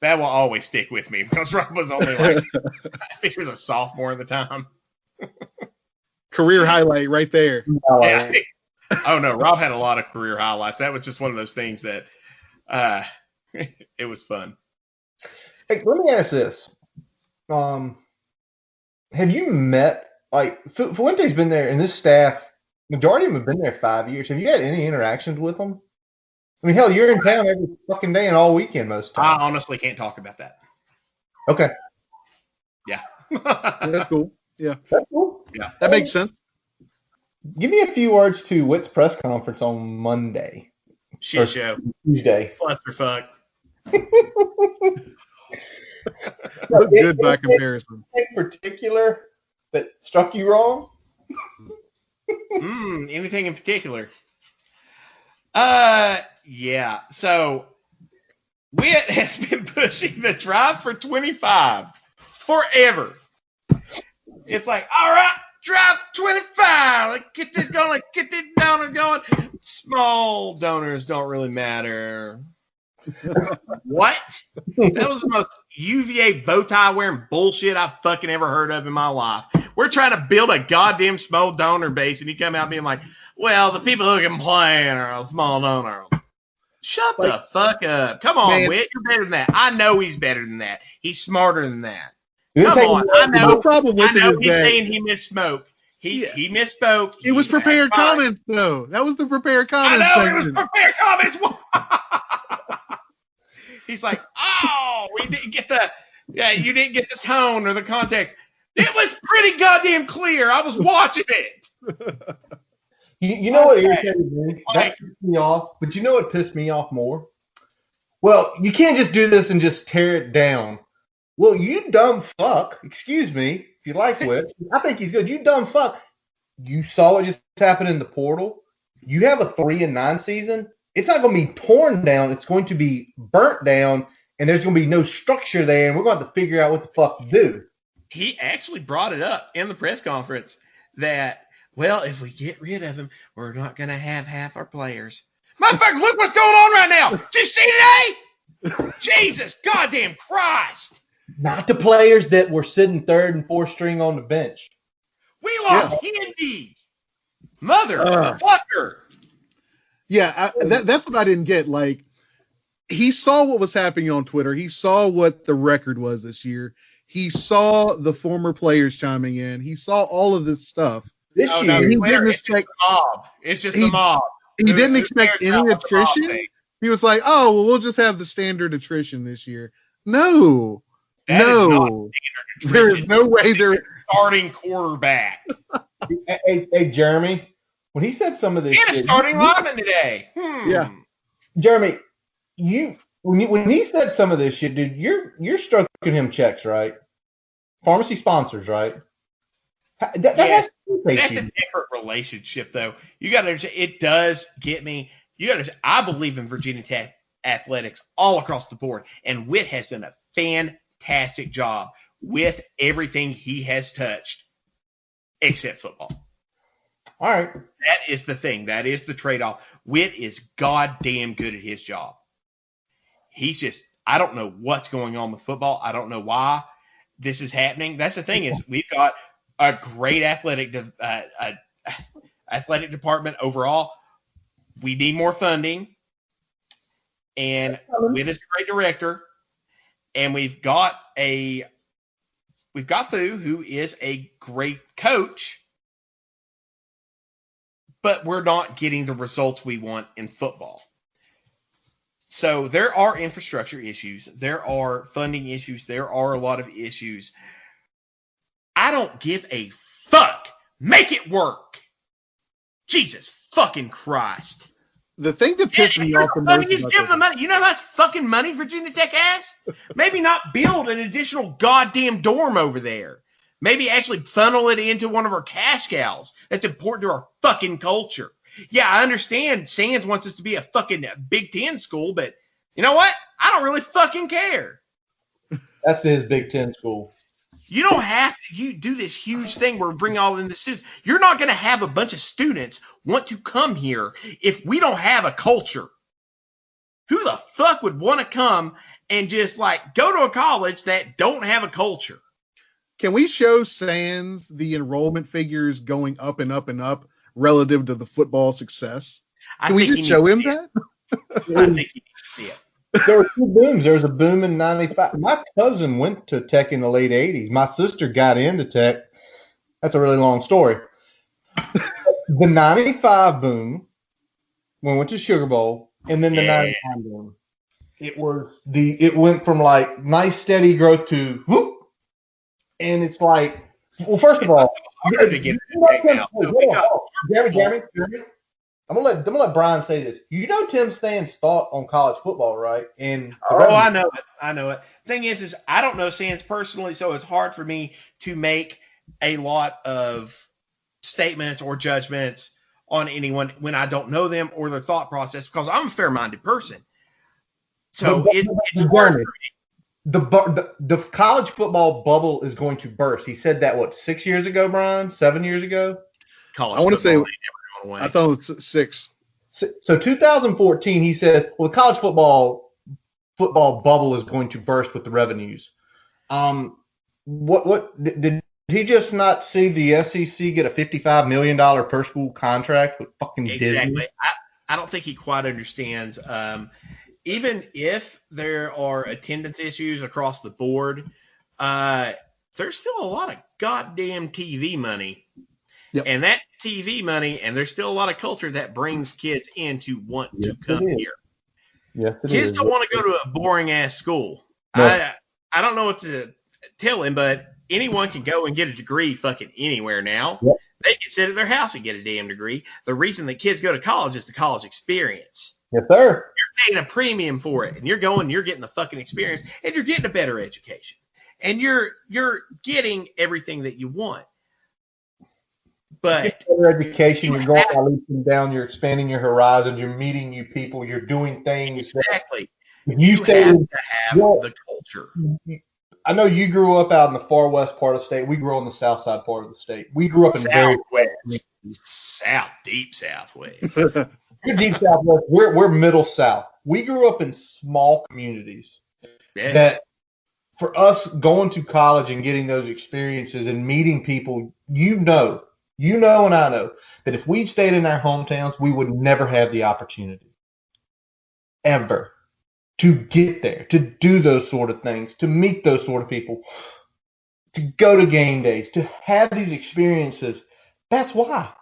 that will always stick with me because Rob was only like I think he was a sophomore at the time. Career highlight right there. Yeah. Oh no, Rob had a lot of career highlights. That was just one of those things that it was fun. Hey, let me ask this. Have you met, Fuente's been there, and this staff, majority of them have been there 5 years. Have you had any interactions with them? I mean, hell, you're in town every fucking day and all weekend most times. I honestly can't talk about that. Okay. Yeah. That's cool. Yeah. That's cool. Yeah. That makes sense. Give me a few words to Whit's press conference on Monday. Shit show. Tuesday. Clusterfuck. Look good by comparison. In particular that struck you wrong? Anything in particular? Yeah. So Whit has been pushing the drive for 25 forever. It's like, all right, drive 25. Like, get this going, get this donor going. Small donors don't really matter. What? That was the most UVA bow tie wearing bullshit I've fucking ever heard of in my life. We're trying to build a goddamn small donor base, and you come out being like, well, the people who can play are a small donor. Shut the fuck up. Come on, Whit. You're better than that. I know he's better than that. He's smarter than that. Come on. I know he's saying he misspoke. He misspoke. It was prepared comments, though. That was the prepared comments. I know, it was prepared comments. He's like, we didn't get you didn't get the tone or the context. It was pretty goddamn clear. I was watching it. You know what irritated me? That pissed me off. But you know what pissed me off more? Well, you can't just do this and just tear it down. Well, you dumb fuck. Excuse me. If you like Whit, I think he's good. You dumb fuck. You saw what just happened in the portal. You have a 3-9 season. It's not going to be torn down. It's going to be burnt down, and there's going to be no structure there, and we're going to have to figure out what the fuck to do. He actually brought it up in the press conference that, well, if we get rid of him, we're not going to have half our players. Motherfucker, look what's going on right now. Did you see today? Jesus, goddamn Christ. Not the players that were sitting third and fourth string on the bench. We lost Handy. Motherfucker. Yeah, that's what I didn't get. Like, he saw what was happening on Twitter. He saw what the record was this year. He saw the former players chiming in. He saw all of this stuff. This Oh, year, no, He Twitter, didn't it's just expect- the mob. It's just the mob. He didn't Who expect cares about any what the mob attrition. thinks? He was like, "Oh, well, we'll just have the standard attrition this year." No, That is not no, standard there is attrition. no way there. Starting quarterback. hey, Jeremy, when he said some of this, He had a shit, starting lineman today. Yeah. Jeremy, when he said some of this shit, dude, you're stroking him checks, right? Pharmacy sponsors, right? That Yes, has to irritate that's you. a different relationship, though. You got to understand, it does get me. You got to. I believe in Virginia Tech athletics all across the board, and Whit has done a fantastic job with everything he has touched, except football. All right. That is the thing. That is the trade-off. Whit is goddamn good at his job. He's just. I don't know what's going on with football. I don't know why this is happening. That's the thing is we've got a great athletic department overall. We need more funding, and Whit is a great director, and we've got Fu, who is a great coach, but we're not getting the results we want in football. So there are infrastructure issues. There are funding issues. There are a lot of issues. I don't give a fuck. Make it work. Jesus fucking Christ. The thing that pissed me off the most Is about give them the this- money. You know how much fucking money Virginia Tech has? Maybe not build an additional goddamn dorm over there. Maybe actually funnel it into one of our cash cows. That's important to our fucking culture. Yeah, I understand Sands wants us to be a fucking Big Ten school, but you know what? I don't really fucking care. That's his Big Ten school. You don't have to you do this huge thing where we bring all in the students. You're not going to have a bunch of students want to come here if we don't have a culture. Who the fuck would want to come and just like go to a college that don't have a culture? Can we show Sands the enrollment figures going up and up and up relative to the football success? Can we just show him that? I think he needs to see it. There were two booms. There was a boom in 95. My cousin went to Tech in the late 80s. My sister got into Tech. That's a really long story. The 95 boom, when we went to Sugar Bowl, and then the 99 boom. It went from like nice steady growth to whoop. And it's like, well, first of all, Harder to get into Tech now. So we got Jeremy, I'm gonna let Brian say this. You know Tim Stan's thought on college football, right? And I know it. I know it. Thing is I don't know Sands personally, so it's hard for me to make a lot of statements or judgments on anyone when I don't know them or their thought process because I'm a fair-minded person. So it's hard for me. The college football bubble is going to burst. He said that 6 years ago, Brian? 7 years ago? College I want to say, football ain't never going away. I thought it was 6. So 2014, he said, well, the college football bubble is going to burst with the revenues. What did he just not see the SEC get a $55 million per school contract with fucking Disney? Exactly. I don't think he quite understands. Even if there are attendance issues across the board, there's still a lot of goddamn TV money. Yep. And that TV money, and there's still a lot of culture that brings kids in to want to come here. Yes, Kids don't want to go to a boring-ass school. No. I don't know what to tell him, but anyone can go and get a degree fucking anywhere now. Yep. They can sit at their house and get a damn degree. The reason that kids go to college is the college experience. Yes, sir. You're paying a premium for it, and you're getting the fucking experience, and you're getting a better education, and you're getting everything that you want. But Better education, you're going by leaps and down, you're expanding your horizons, you're meeting new people, you're doing things. exactly, You have to have the culture. I know you grew up out in the far west part of the state. We grew up in the south side part of the state. We grew up in Deep southwest. You're deep southwest. We're middle south. We grew up in small communities that for us going to college and getting those experiences and meeting people, you know, and I know that if we'd stayed in our hometowns, we would never have the opportunity ever to get there, to do those sort of things, to meet those sort of people. to go to game days, to have these experiences. That's why.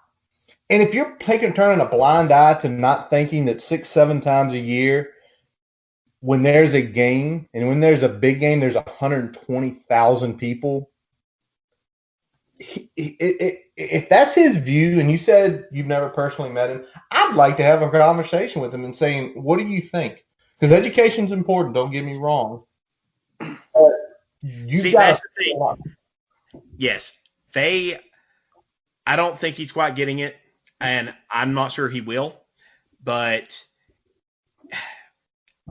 And if you're turning a blind eye to not thinking that 6-7 times a year, when there's a game and when there's a big game, there's 120,000 people. If that's his view, and you said you've never personally met him, I'd like to have a conversation with him and saying, what do you think? Because education's important, don't get me wrong. See, that's the thing. Yes, I don't think he's quite getting it, and I'm not sure he will, but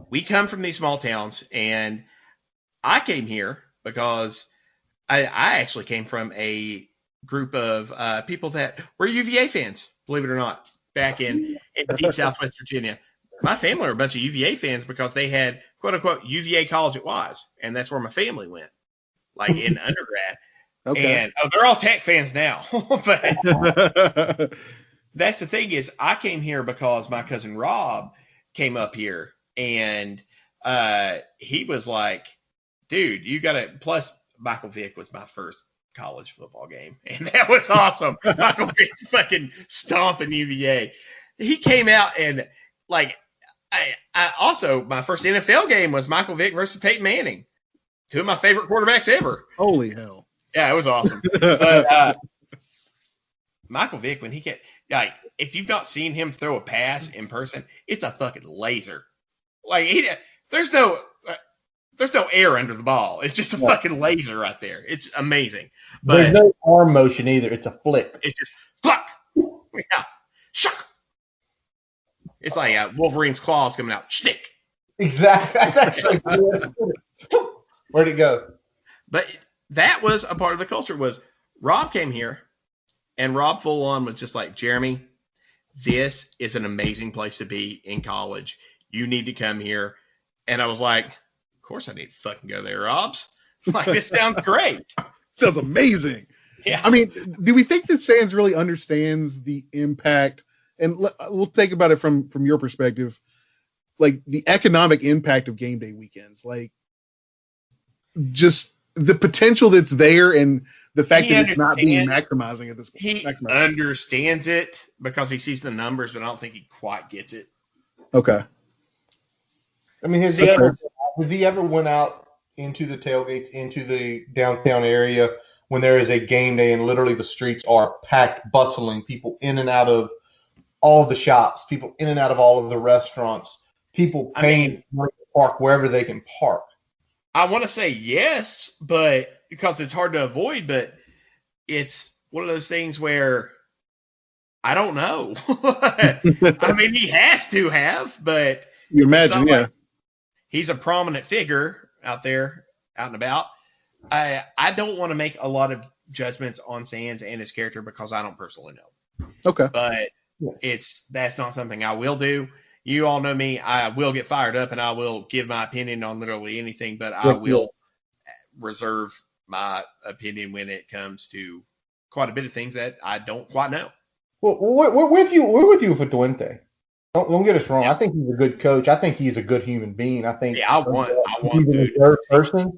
we come from these small towns, and I came here because I actually came from a group of people that were UVA fans, believe it or not, back in deep Southwest Virginia. My family were a bunch of UVA fans because they had, quote unquote, UVA College at Wise, and that's where my family went, like in undergrad. Okay. And they're all Tech fans now. But that's the thing is, I came here because my cousin Rob came up here, and he was like, dude, you got to – plus Michael Vick was my first college football game, and that was awesome. Michael Vick fucking stomping UVA. He came out and, like, I also – my first NFL game was Michael Vick versus Peyton Manning, two of my favorite quarterbacks ever. Holy hell. Yeah, it was awesome. But Michael Vick, when he get like, if you've not seen him throw a pass in person, it's a fucking laser. Like there's no air under the ball. It's just a fucking laser right there. It's amazing. But there's no arm motion either. It's a flick. It's just fluck. Yeah, shock. It's like Wolverine's claws coming out. Schnick. Exactly. That's actually where'd it go? But that was a part of the culture. Was Rob came here, and Rob full on was just like, Jeremy, this is an amazing place to be in college. You need to come here. And I was like, of course I need to fucking go there, Robs. Like, this sounds great. Sounds amazing. Yeah. I mean, do we think that Sands really understands the impact? And we'll think about it from your perspective, like the economic impact of game day weekends, like just the potential that's there and the fact that it's not being maximizing at this point. He understands it because he sees the numbers, but I don't think he quite gets it. Okay. I mean, has he ever went out into the tailgates, into the downtown area when there is a game day and literally the streets are packed, bustling, people in and out of all of the shops, people in and out of all of the restaurants, people paying money to park wherever they can park? I want to say yes, but because it's hard to avoid, but it's one of those things where I don't know. I mean, he has to have, but you imagine, yeah. Like he's a prominent figure out there, out and about. I don't want to make a lot of judgments on Sands and his character because I don't personally know. Okay. But that's not something I will do. You all know me. I will get fired up and I will give my opinion on literally anything, but I will reserve my opinion when it comes to quite a bit of things that I don't quite know. Well, we're with you. We're with you for Fuente. Don't get us wrong. Yeah. I think he's a good coach. I think he's a good human being. I think I want he's a good person.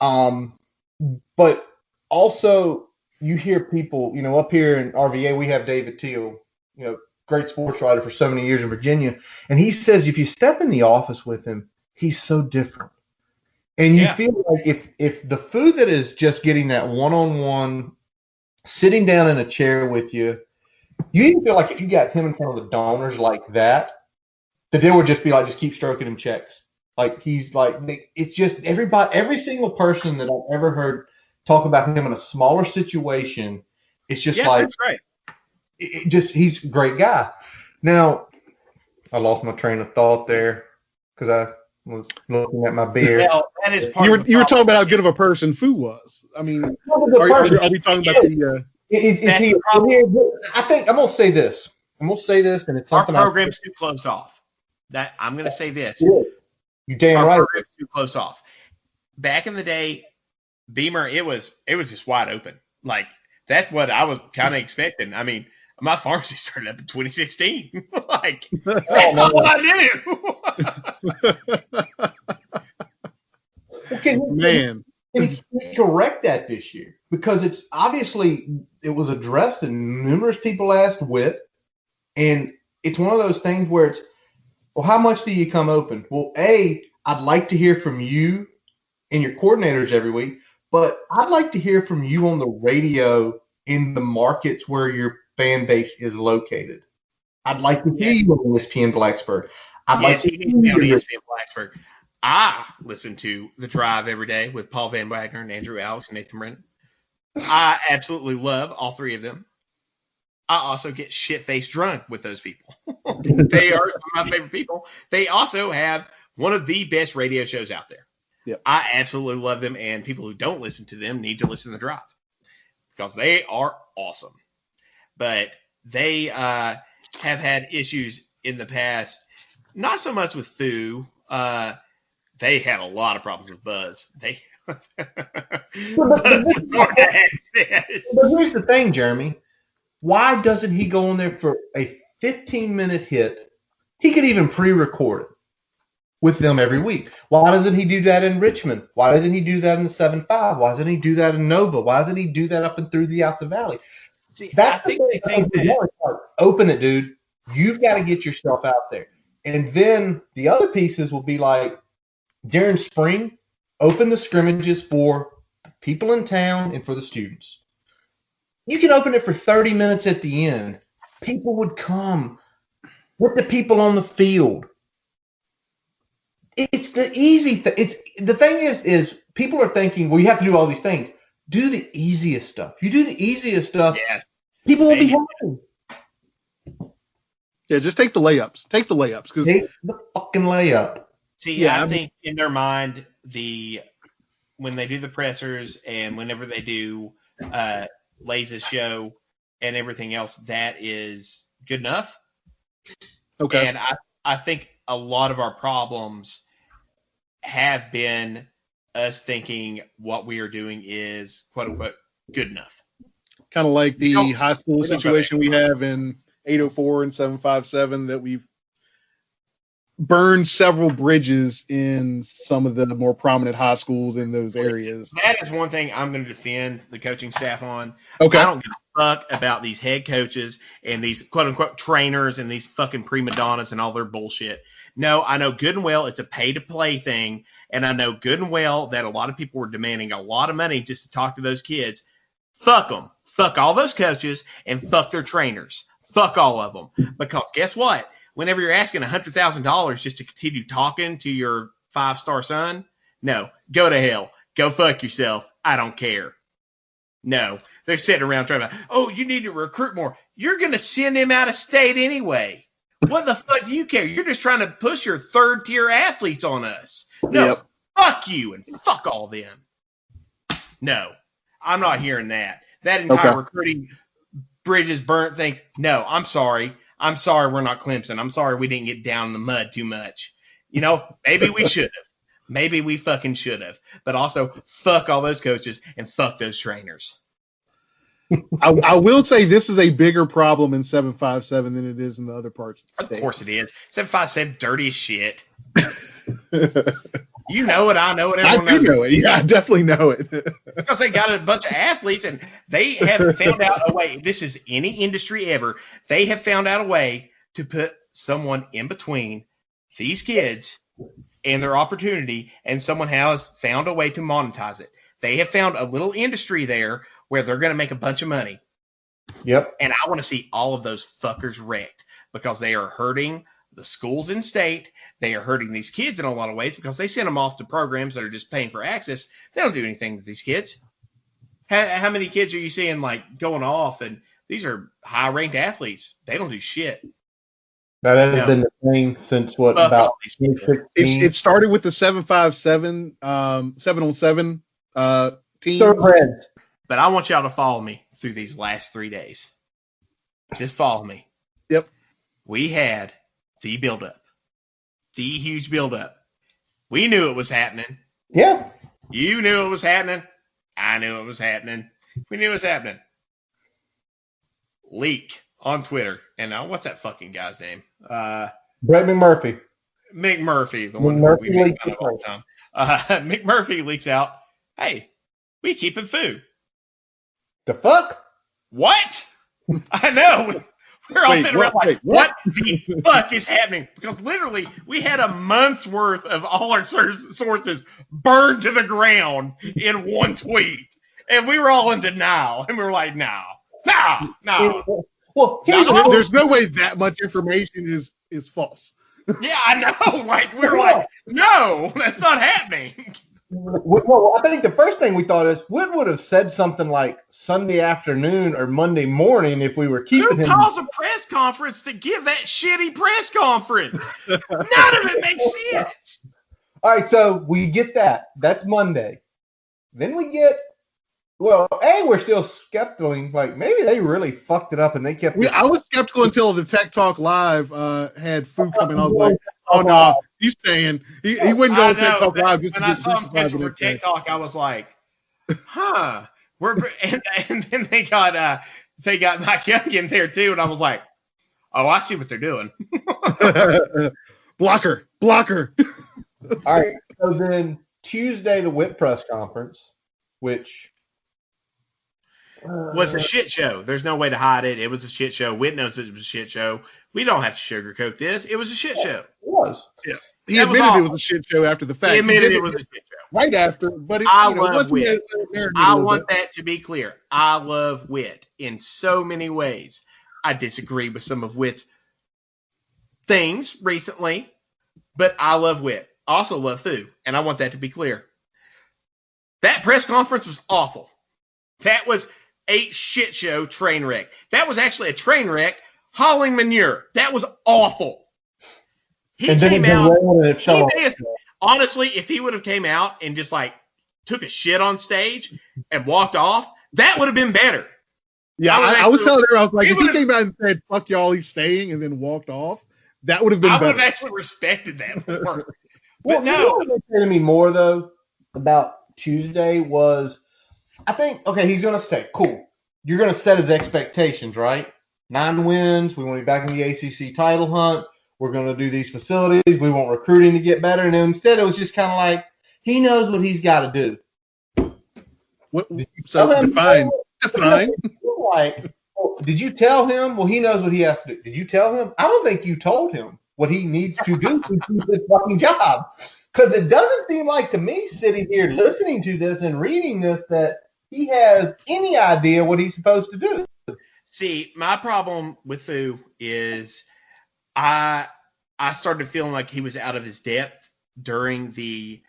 But also you hear people, up here in RVA, we have David Teal, great sports writer for so many years in Virginia. And he says, if you step in the office with him, he's so different. And you feel like if the food that is just getting that one-on-one, sitting down in a chair with you, you even feel like if you got him in front of the donors like that they would just be like, just keep stroking him checks. Like he's like, it's just every single person that I've ever heard talk about him in a smaller situation, it's just that's right. He's a great guy. Now, I lost my train of thought there because I was looking at my beer. Well, that is part you were talking about how good of a person Fu was. I mean, are we talking about the? Is he? I think I'm gonna say this. And it's something. Our program's too closed off. That I'm gonna say this. You damn our right. Program's too closed off. Back in the day, Beamer, it was just wide open. Like that's what I was kind of expecting. I mean, my pharmacy started up in 2016. Like that's all I knew. Man, And he can't correct that this year because it's obviously it was addressed and numerous people asked Whit, and it's one of those things where it's, well, how much do you come open? Well, I'd like to hear from you and your coordinators every week, but I'd like to hear from you on the radio in the markets where your fan base is located. I'd like to hear you on ESPN Blacksburg. He needs to be on ESPN Blacksburg. I listen to The Drive every day with Paul Van Wagner and Andrew Alex and Nathan Brennan. I absolutely love all three of them. I also get shit-faced drunk with those people. They are some of my favorite people. They also have one of the best radio shows out there. Yep. I absolutely love them, and people who don't listen to them need to listen to The Drive because they are awesome. But they have had issues in the past, not so much with Fu. They had a lot of problems with Buzz. But here's the thing, Jeremy. Why doesn't he go in there for a 15-minute hit? He could even pre-record it with them every week. Why doesn't he do that in Richmond? Why doesn't he do that in the 7-5? Why doesn't he do that in Nova? Why doesn't he do that up and through out the valley? See, That's I think they think that. Open it, dude. You've got to get yourself out there. And then the other pieces will be like, during spring, open the scrimmages for people in town and for the students. You can open it for 30 minutes at the end. People would come with the people on the field. It's the easy thing. The thing is people are thinking, well, you have to do all these things. Do the easiest stuff. You do the easiest stuff. Yes. People will be happy. Yeah, just take the layups. Take the layups. Take the fucking layup. See, I think in their mind, when they do the pressers and whenever they do Laze's show and everything else, that is good enough. Okay. And I think a lot of our problems have been us thinking what we are doing is quote unquote good enough. Kind of like the high school situation we have in 804 and 757 that we've burned several bridges in some of the more prominent high schools in those areas. That is one thing I'm going to defend the coaching staff on. Okay. I don't give a fuck about these head coaches and these quote-unquote trainers and these fucking prima donnas and all their bullshit. No, I know good and well it's a pay-to-play thing, and I know good and well that a lot of people were demanding a lot of money just to talk to those kids. Fuck them. Fuck all those coaches and fuck their trainers. Fuck all of them. Because guess what? Whenever you're asking $100,000 just to continue talking to your 5-star son, no, go to hell. Go fuck yourself. I don't care. No, they're sitting around trying to, oh, you need to recruit more. You're going to send him out of state anyway. What the fuck do you care? You're just trying to push your third-tier athletes on us. No, Fuck you and fuck all them. No, I'm not hearing that. That entire recruiting bridges burnt things. No, I'm sorry. I'm sorry we're not Clemson. I'm sorry we didn't get down in the mud too much. You know, maybe we should have. Maybe we fucking should have. But also, fuck all those coaches and fuck those trainers. I will say this is a bigger problem in 757 than it is in the other parts of the state. Of course it is. 757, dirty as shit. You know it. I know it. Everyone I do know it. Yeah, I definitely know it. Because they got a bunch of athletes and they have found out a way. This is any industry ever. They have found out a way to put someone in between these kids and their opportunity, and someone has found a way to monetize it. They have found a little industry there where they're going to make a bunch of money. Yep. And I want to see all of those fuckers wrecked because they are hurting the schools in state. They are hurting these kids in a lot of ways because they send them off to programs that are just paying for access. They don't do anything with these kids. How many kids are you seeing like going off? And these are high-ranked athletes. They don't do shit. That has been the thing since about 2016? It started with the 757, 7-on-7 team. Thoroughbreds. But I want y'all to follow me through these last 3 days. Just follow me. Yep. We had the build-up. The huge build-up. We knew it was happening. Yeah. You knew it was happening. I knew it was happening. We knew it was happening. Leak on Twitter. And what's that fucking guy's name? Brett McMurphy. McMurphy, the one who we make fun of all the time. McMurphy leaks out hey, we keeping food. The fuck? What? I know. We're all sitting around like, what the fuck is happening? Because literally, we had a month's worth of all our sources burned to the ground in one tweet. And we were all in denial. And we were like, no. Well, there's no way that much information is false. Yeah, I know. Like, we were like, no, that's not happening. Well, I think the first thing we thought is Whit would have said something like Sunday afternoon or Monday morning if we were keeping him. Who calls a press conference to give that shitty press conference? None of it makes sense. All right, so we get that. That's Monday. Then we get, we're still skeptical. Like, maybe they really fucked it up and they kept I was skeptical until the Tech Talk Live had Fu coming. I was like, oh, no, he's staying. He wouldn't go to Tech Talk Live. Just when I saw him scheduled for Tech Talk, I was like, huh. And then they got Mike Young in there, too. And I was like, oh, I see what they're doing. Blocker. All right, so then Tuesday, the Whit press conference, which was a shit show. There's no way to hide it. It was a shit show. Whit knows it was a shit show. We don't have to sugarcoat this. It was a shit show. It was. Yeah. He admitted it was a shit show after the fact. He admitted it was a shit show. Right after. But I love Whit. I want that to be clear. I love Whit in so many ways. I disagree with some of Whit's things recently, but I love Whit. I also love Fu, and I want that to be clear. That press conference was awful. That was a shit show train wreck. That was actually a train wreck hauling manure. That was awful. He came out. Honestly, if he would have came out and just like took a shit on stage and walked off, that would have been better. Yeah, I was telling her, I was like, if he came out and said, fuck y'all, he's staying, and then walked off, that would have been better. I would have actually respected that more. But no. You know what was to me more, though, about Tuesday was, I think, okay, he's going to stay. Cool. You're going to set his expectations, right? 9 wins. We want to be back in the ACC title hunt. We're going to do these facilities. We want recruiting to get better. And instead, it was just kind of like, he knows what he's got to do. Define. Like, did you tell him? Well, he knows what he has to do. Did you tell him? I don't think you told him what he needs to do to do his fucking job. Because it doesn't seem like to me, sitting here listening to this and reading this, that he has any idea what he's supposed to do. See, my problem with Fu is I started feeling like he was out of his depth during the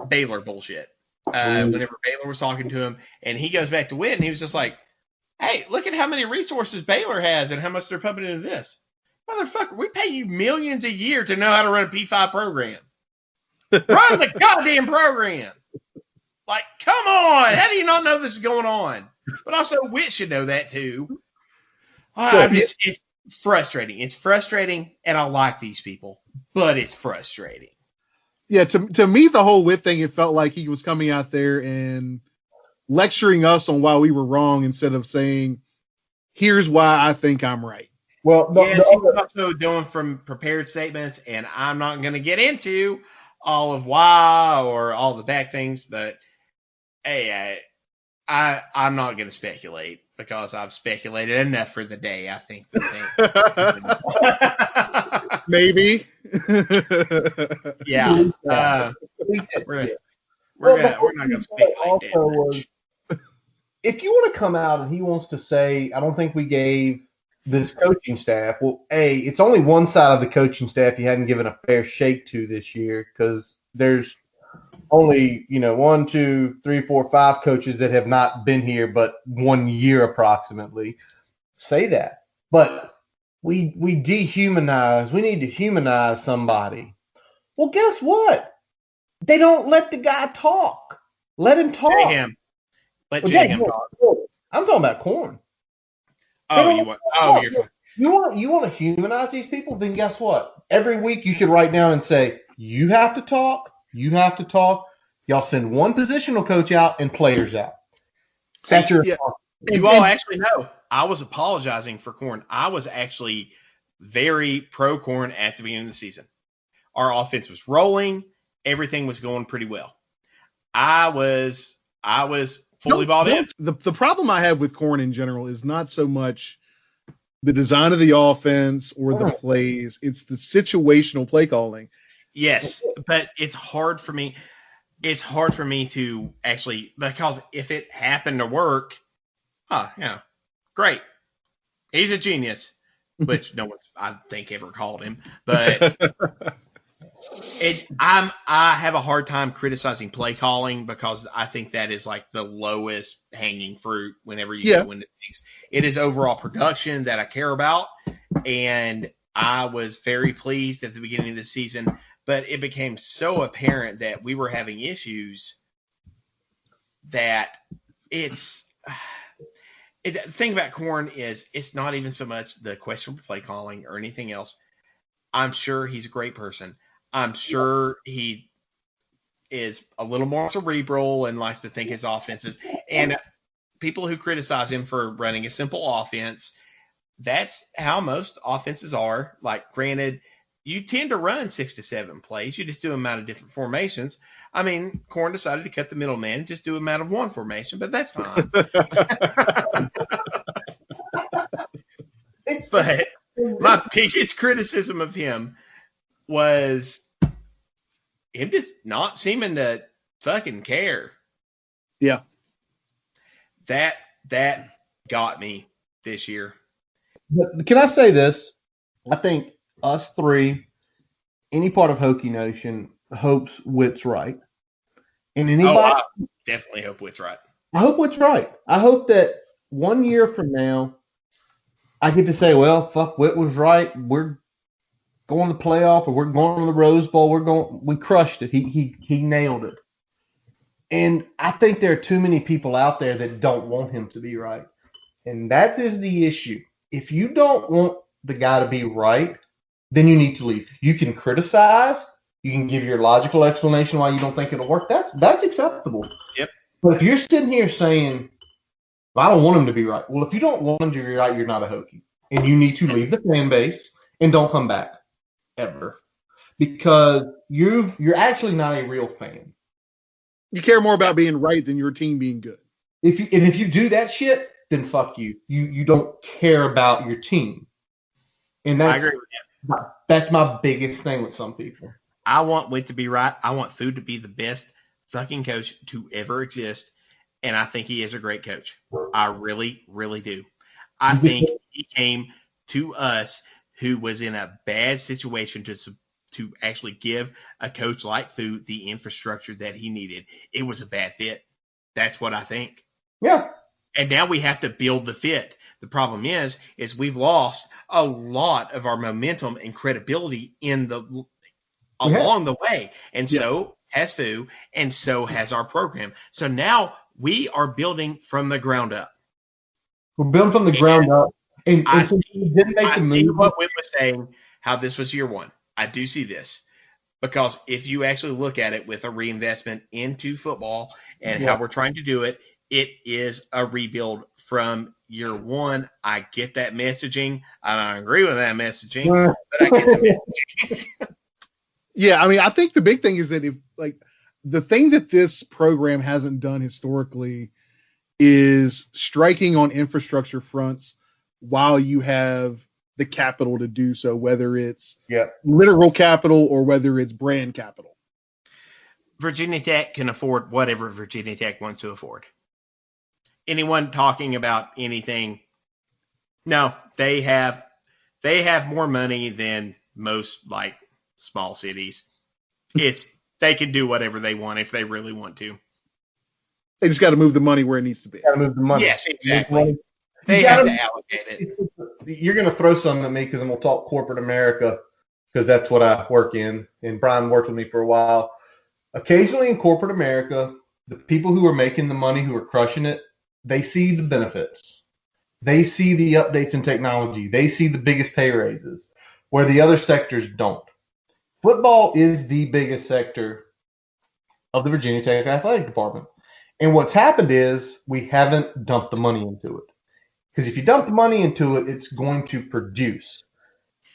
Baylor bullshit. Whenever Baylor was talking to him, and he goes back to Whit, and he was just like, hey, look at how many resources Baylor has and how much they're pumping into this. Motherfucker, we pay you millions a year to know how to run a P5 program. Run the goddamn program. Like, come on. How do you not know this is going on? But also, Whit should know that too. It's frustrating. It's frustrating, and I like these people, but it's frustrating. Yeah, to me, the whole Whit thing, it felt like he was coming out there and lecturing us on why we were wrong instead of saying, here's why I think I'm right. Well, yes, he was also doing from prepared statements, and I'm not going to get into all of why or all the back things, but hey, I'm not going to speculate because I've speculated enough for the day. I think. Maybe. Yeah. We're not going to speculate that much. If you want to come out and he wants to say, I don't think we gave this coaching staff, well, it's only one side of the coaching staff you hadn't given a fair shake to this year because there's only, 1, 2, 3, 4, 5 coaches that have not been here but 1 year approximately. Say that. But we dehumanize. We need to humanize somebody. Well, guess what? They don't let the guy talk. Let him talk. Let J-Ham talk. I'm talking about Corn. You want to humanize these people? Then guess what? Every week you should write down and say, you have to talk. You have to talk. Y'all send one positional coach out and players out. That's your You all actually know I was apologizing for Corn. I was actually very pro Corn at the beginning of the season. Our offense was rolling. Everything was going pretty well. I was fully bought in. The problem I have with Corn in general is not so much the design of the offense or the plays. It's the situational play calling. Yes, but it's hard for me. It's hard for me to actually, because if it happened to work, great. He's a genius, which no one's, I think, ever called him. But I have a hard time criticizing play calling because I think that is like the lowest hanging fruit whenever you go into things. It is overall production that I care about, and I was very pleased at the beginning of the season, but it became so apparent that we were having issues that the thing about Corn is it's not even so much the questionable play calling or anything else. I'm sure he's a great person. I'm sure he is a little more cerebral and likes to think his offenses. And people who criticize him for running a simple offense, that's how most offenses are. Like, granted, you tend to run 6 to 7 plays. You just do them out of different formations. I mean, Corn decided to cut the middleman and just do them out of one formation, but that's fine. But my biggest criticism of him was him just not seeming to fucking care. Yeah. That got me this year. But can I say this? I think us three, any part of Hokie Nation, hopes Whit's right. And anybody, I definitely hope Whit's right. I hope Whit's right. I hope that 1 year from now, I get to say, well, fuck, Whit was right. We're going to the playoff, or we're going to the Rose Bowl. We crushed it. He nailed it. And I think there are too many people out there that don't want him to be right. And that is the issue. If you don't want the guy to be right, then you need to leave. You can criticize. You can give your logical explanation why you don't think it'll work. That's acceptable. Yep. But if you're sitting here saying, well, I don't want him to be right. Well, if you don't want him to be right, you're not a Hokie. And you need to leave the fan base and don't come back ever. Because you're actually not a real fan. You care more about being right than your team being good. If you do that shit, then fuck you. You don't care about your team. And I agree with you. That's my biggest thing with some people. I want Whit to be right. I want Food to be the best fucking coach to ever exist. And I think he is a great coach. I really, really do. I think he came to us who was in a bad situation to actually give a coach like Food the infrastructure that he needed. It was a bad fit. That's what I think. Yeah. And now we have to build the fit. The problem is we've lost a lot of our momentum and credibility along the way. And so has Fu, and so has our program. So now we are building from the ground up. We're building from the ground up. And I since we didn't make the move, see what Whit was saying, how this was year one. I do see this. Because if you actually look at it with a reinvestment into football and how we're trying to do it, it is a rebuild from year one. I get that messaging. I don't agree with that messaging, but I get the messaging. Yeah, I mean, I think the big thing is that the thing that this program hasn't done historically is striking on infrastructure fronts while you have the capital to do so, whether it's literal capital or whether it's brand capital. Virginia Tech can afford whatever Virginia Tech wants to afford. Anyone talking about anything? No, they have more money than most like small cities. They can do whatever they want if they really want to. They just got to move the money where it needs to be. Got to move the money. Yes, exactly. They have to allocate it. You're going to throw something at me because I'm going to talk corporate America because that's what I work in. And Brian worked with me for a while. Occasionally in corporate America, the people who are making the money, who are crushing it, they see the benefits. They see the updates in technology. They see the biggest pay raises where the other sectors don't. Football is the biggest sector of the Virginia Tech athletic department. And what's happened is we haven't dumped the money into it. Because if you dump the money into it, it's going to produce.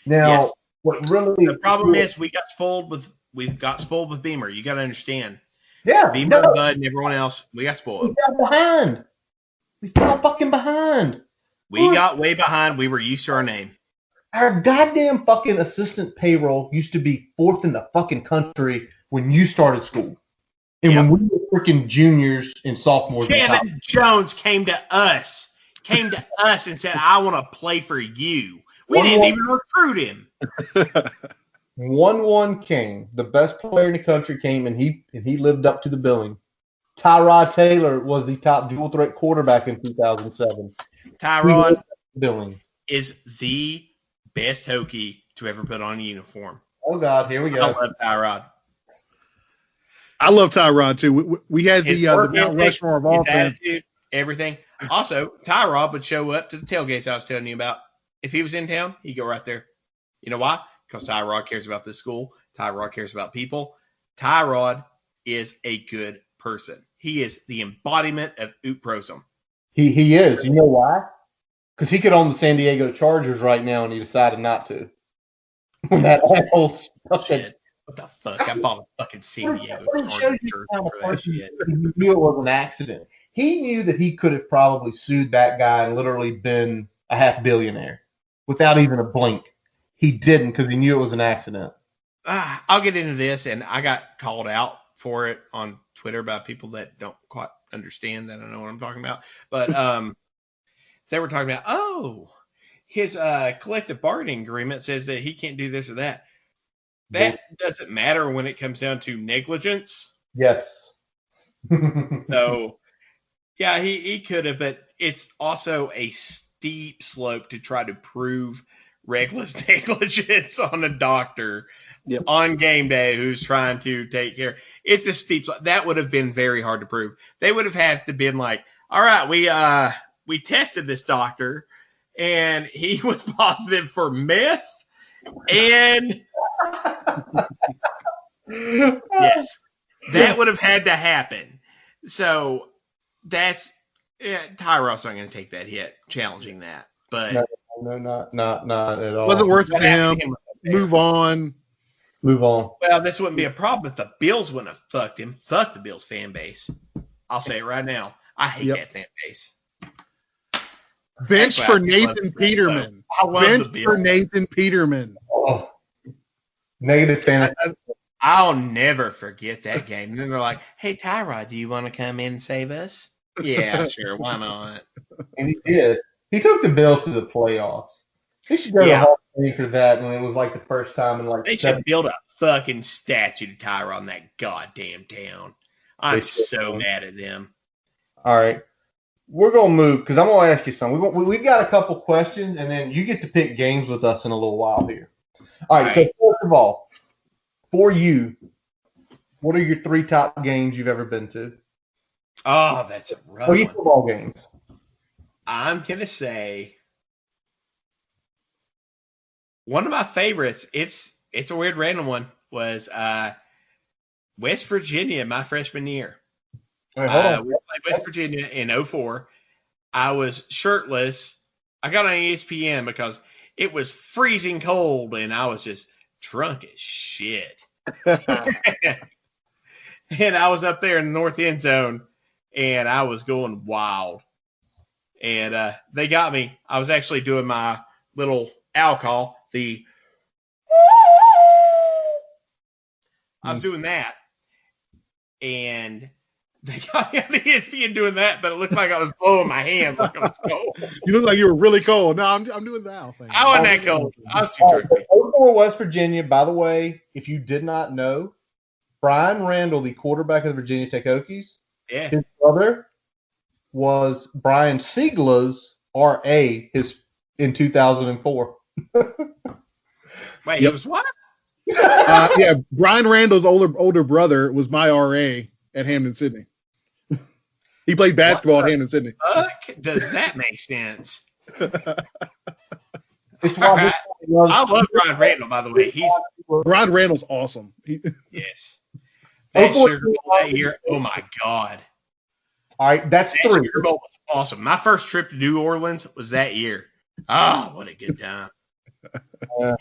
Now, what really the problem is we got spoiled with Beamer. You got to understand, Yeah. Beamer and Bud and everyone else, we got spoiled. We got behind. We got fucking behind. We got way behind. We were used to our name. Our goddamn fucking assistant payroll used to be fourth in the fucking country when you started school. And when we were freaking juniors and sophomores. Kevin Jones came to us and said, I want to play for you. We didn't even recruit him. 1-1 came. The best player in the country came, and he lived up to the billing. Tyrod Taylor was the top dual threat quarterback in 2007. Tyrod billing is the best Hokie to ever put on a uniform. Oh, God. Here we go. I love Tyrod. I love Tyrod, too. We had the Mount Rushmore of offense. Attitude, everything. Also, Tyrod would show up to the tailgates I was telling you about. If he was in town, he'd go right there. You know why? Because Tyrod cares about this school. Tyrod cares about people. Tyrod is a good person. He is the embodiment of Ootprosum. He is. You know why? Because he could own the San Diego Chargers right now, and he decided not to. When that asshole stuff shit. What the fuck? I bought a fucking San Diego Chargers jersey for that shit. He knew it was an accident. He knew that he could have probably sued that guy and literally been a half billionaire without even a blink. He didn't because he knew it was an accident. I'll get into this, and I got called out for it on Twitter by people that don't quite understand that I know what I'm talking about. But they were talking about, his collective bargaining agreement says that he can't do this or that. That doesn't matter when it comes down to negligence. Yes. So, yeah, he could have, but it's also a steep slope to try to prove reckless negligence on a doctor on game day who's trying to take care. It's a steep slope. That would have been very hard to prove. They would have had to been like, all right, we tested this doctor, and he was positive for meth, and yes, that would have had to happen. So that's Tyrod's not going to take that hit, challenging that. But no, not at all. Wasn't worth it to him. Move on. Well, this wouldn't be a problem if the Bills wouldn't have fucked him. Fuck the Bills fan base. I'll say it right now. I hate that fan base. Bench for Nathan Peterman. Bench for Nathan Peterman. Oh, negative fan. I'll never forget that game. And then they're like, hey, Tyrod, do you want to come in and save us? Yeah, sure. Why not? And he did. He took the Bills to the playoffs. They should go to Hall of Fame for that when it was like the first time in like. They should build a fucking statue to Tyrod in that goddamn town. I'm so mad at them. All right. We're going to move because I'm going to ask you something. We've got a couple questions, and then you get to pick games with us in a little while here. All right. So, first of all, for you, what are your 3 top games you've ever been to? Oh, that's a rough one. Football games. I'm going to say one of my favorites, it's a weird random one, was West Virginia my freshman year. Hey, hold on. We played West Virginia in 2004. I was shirtless. I got on ESPN because it was freezing cold, and I was just drunk as shit. And I was up there in the north end zone, and I was going wild. And they got me. I was actually doing my little owl call. I was doing that. And they got me on ESPN doing that, but it looked like I was blowing my hands like I was cold. You look like you were really cold. No, I'm doing the owl thing. I wasn't that cold. I was too drunk. 04 West Virginia, by the way, if you did not know, Brian Randall, the quarterback of the Virginia Tech Hokies, his brother was Brian Siegler's RA in 2004. Wait, he was what? Brian Randall's older brother was my RA at Hampden-Sydney. He played basketball at Hampden-Sydney. Does that make sense? It's why I love Brian Randall, by the way. Brian Randall's awesome. Yes. That Sugar Bowl that year, oh my God. All right, that's that 3. Sugar Bowl was awesome. My first trip to New Orleans was that year. Oh, what a good time.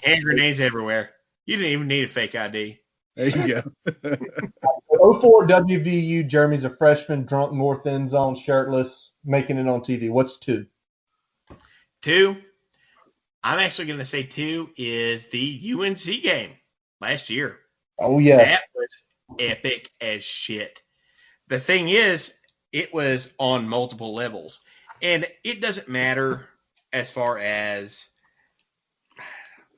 Hand grenades everywhere. You didn't even need a fake ID. There you go. 04 WVU, Jeremy's a freshman, drunk north end zone, shirtless, making it on TV. What's 2? 2, I'm actually going to say 2 is the UNC game last year. Oh, yeah. That was epic as shit. The thing is, it was on multiple levels. And it doesn't matter as far as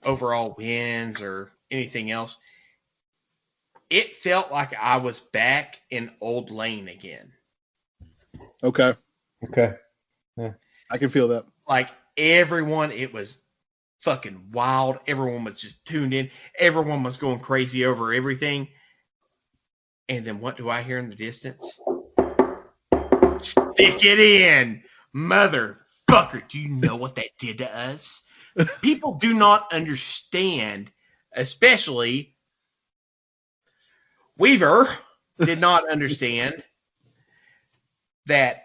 overall wins or anything else. It felt like I was back in Old Lane again. Okay. Yeah. I can feel that. Like everyone, it was fucking wild. Everyone was just tuned in. Everyone was going crazy over everything. And then what do I hear in the distance? Stick it in, motherfucker. Do you know what that did to us? People do not understand, especially Weaver did not understand that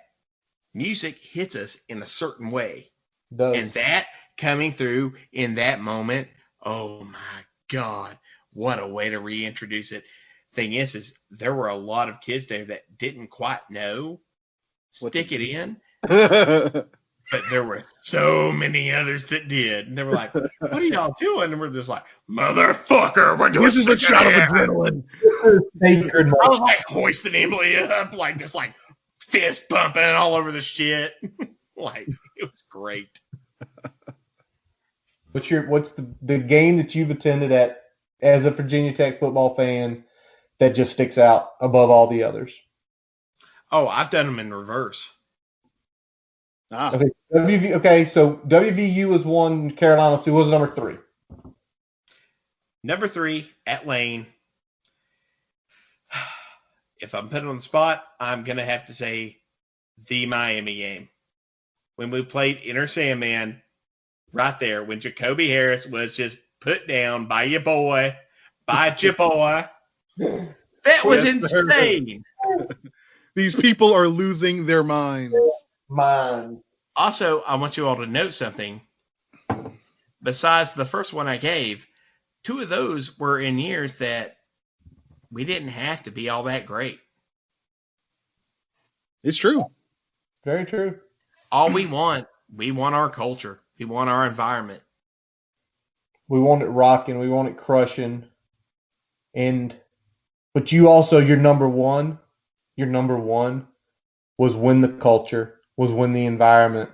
music hits us in a certain way. And that coming through in that moment, oh my God, what a way to reintroduce it. Thing is there were a lot of kids there that didn't quite know Stick It In, but there were so many others that did. And they were like, what are y'all doing? And we're just like, motherfucker, we're doing This is a shot of adrenaline. I was like hoisting Emily up, like just like fist bumping all over the shit. Like, it was great. What's the game that you've attended at as a Virginia Tech football fan that just sticks out above all the others? Oh, I've done them in reverse. Okay, so WVU was 1, Carolina 2. What was number 3? Number 3, at Lane. If I'm put on the spot, I'm going to have to say the Miami game. When we played Inner Sandman, right there, when Jacoby Harris was just put down by your boy, That was insane. These people are losing their minds. Also, I want you all to note something. Besides the first one I gave, 2 of those were in years that we didn't have to be all that great. It's true. Very true. All we want our culture. We want our environment. We want it rocking. We want it crushing. But you also, your number one was win the culture, was win the environment.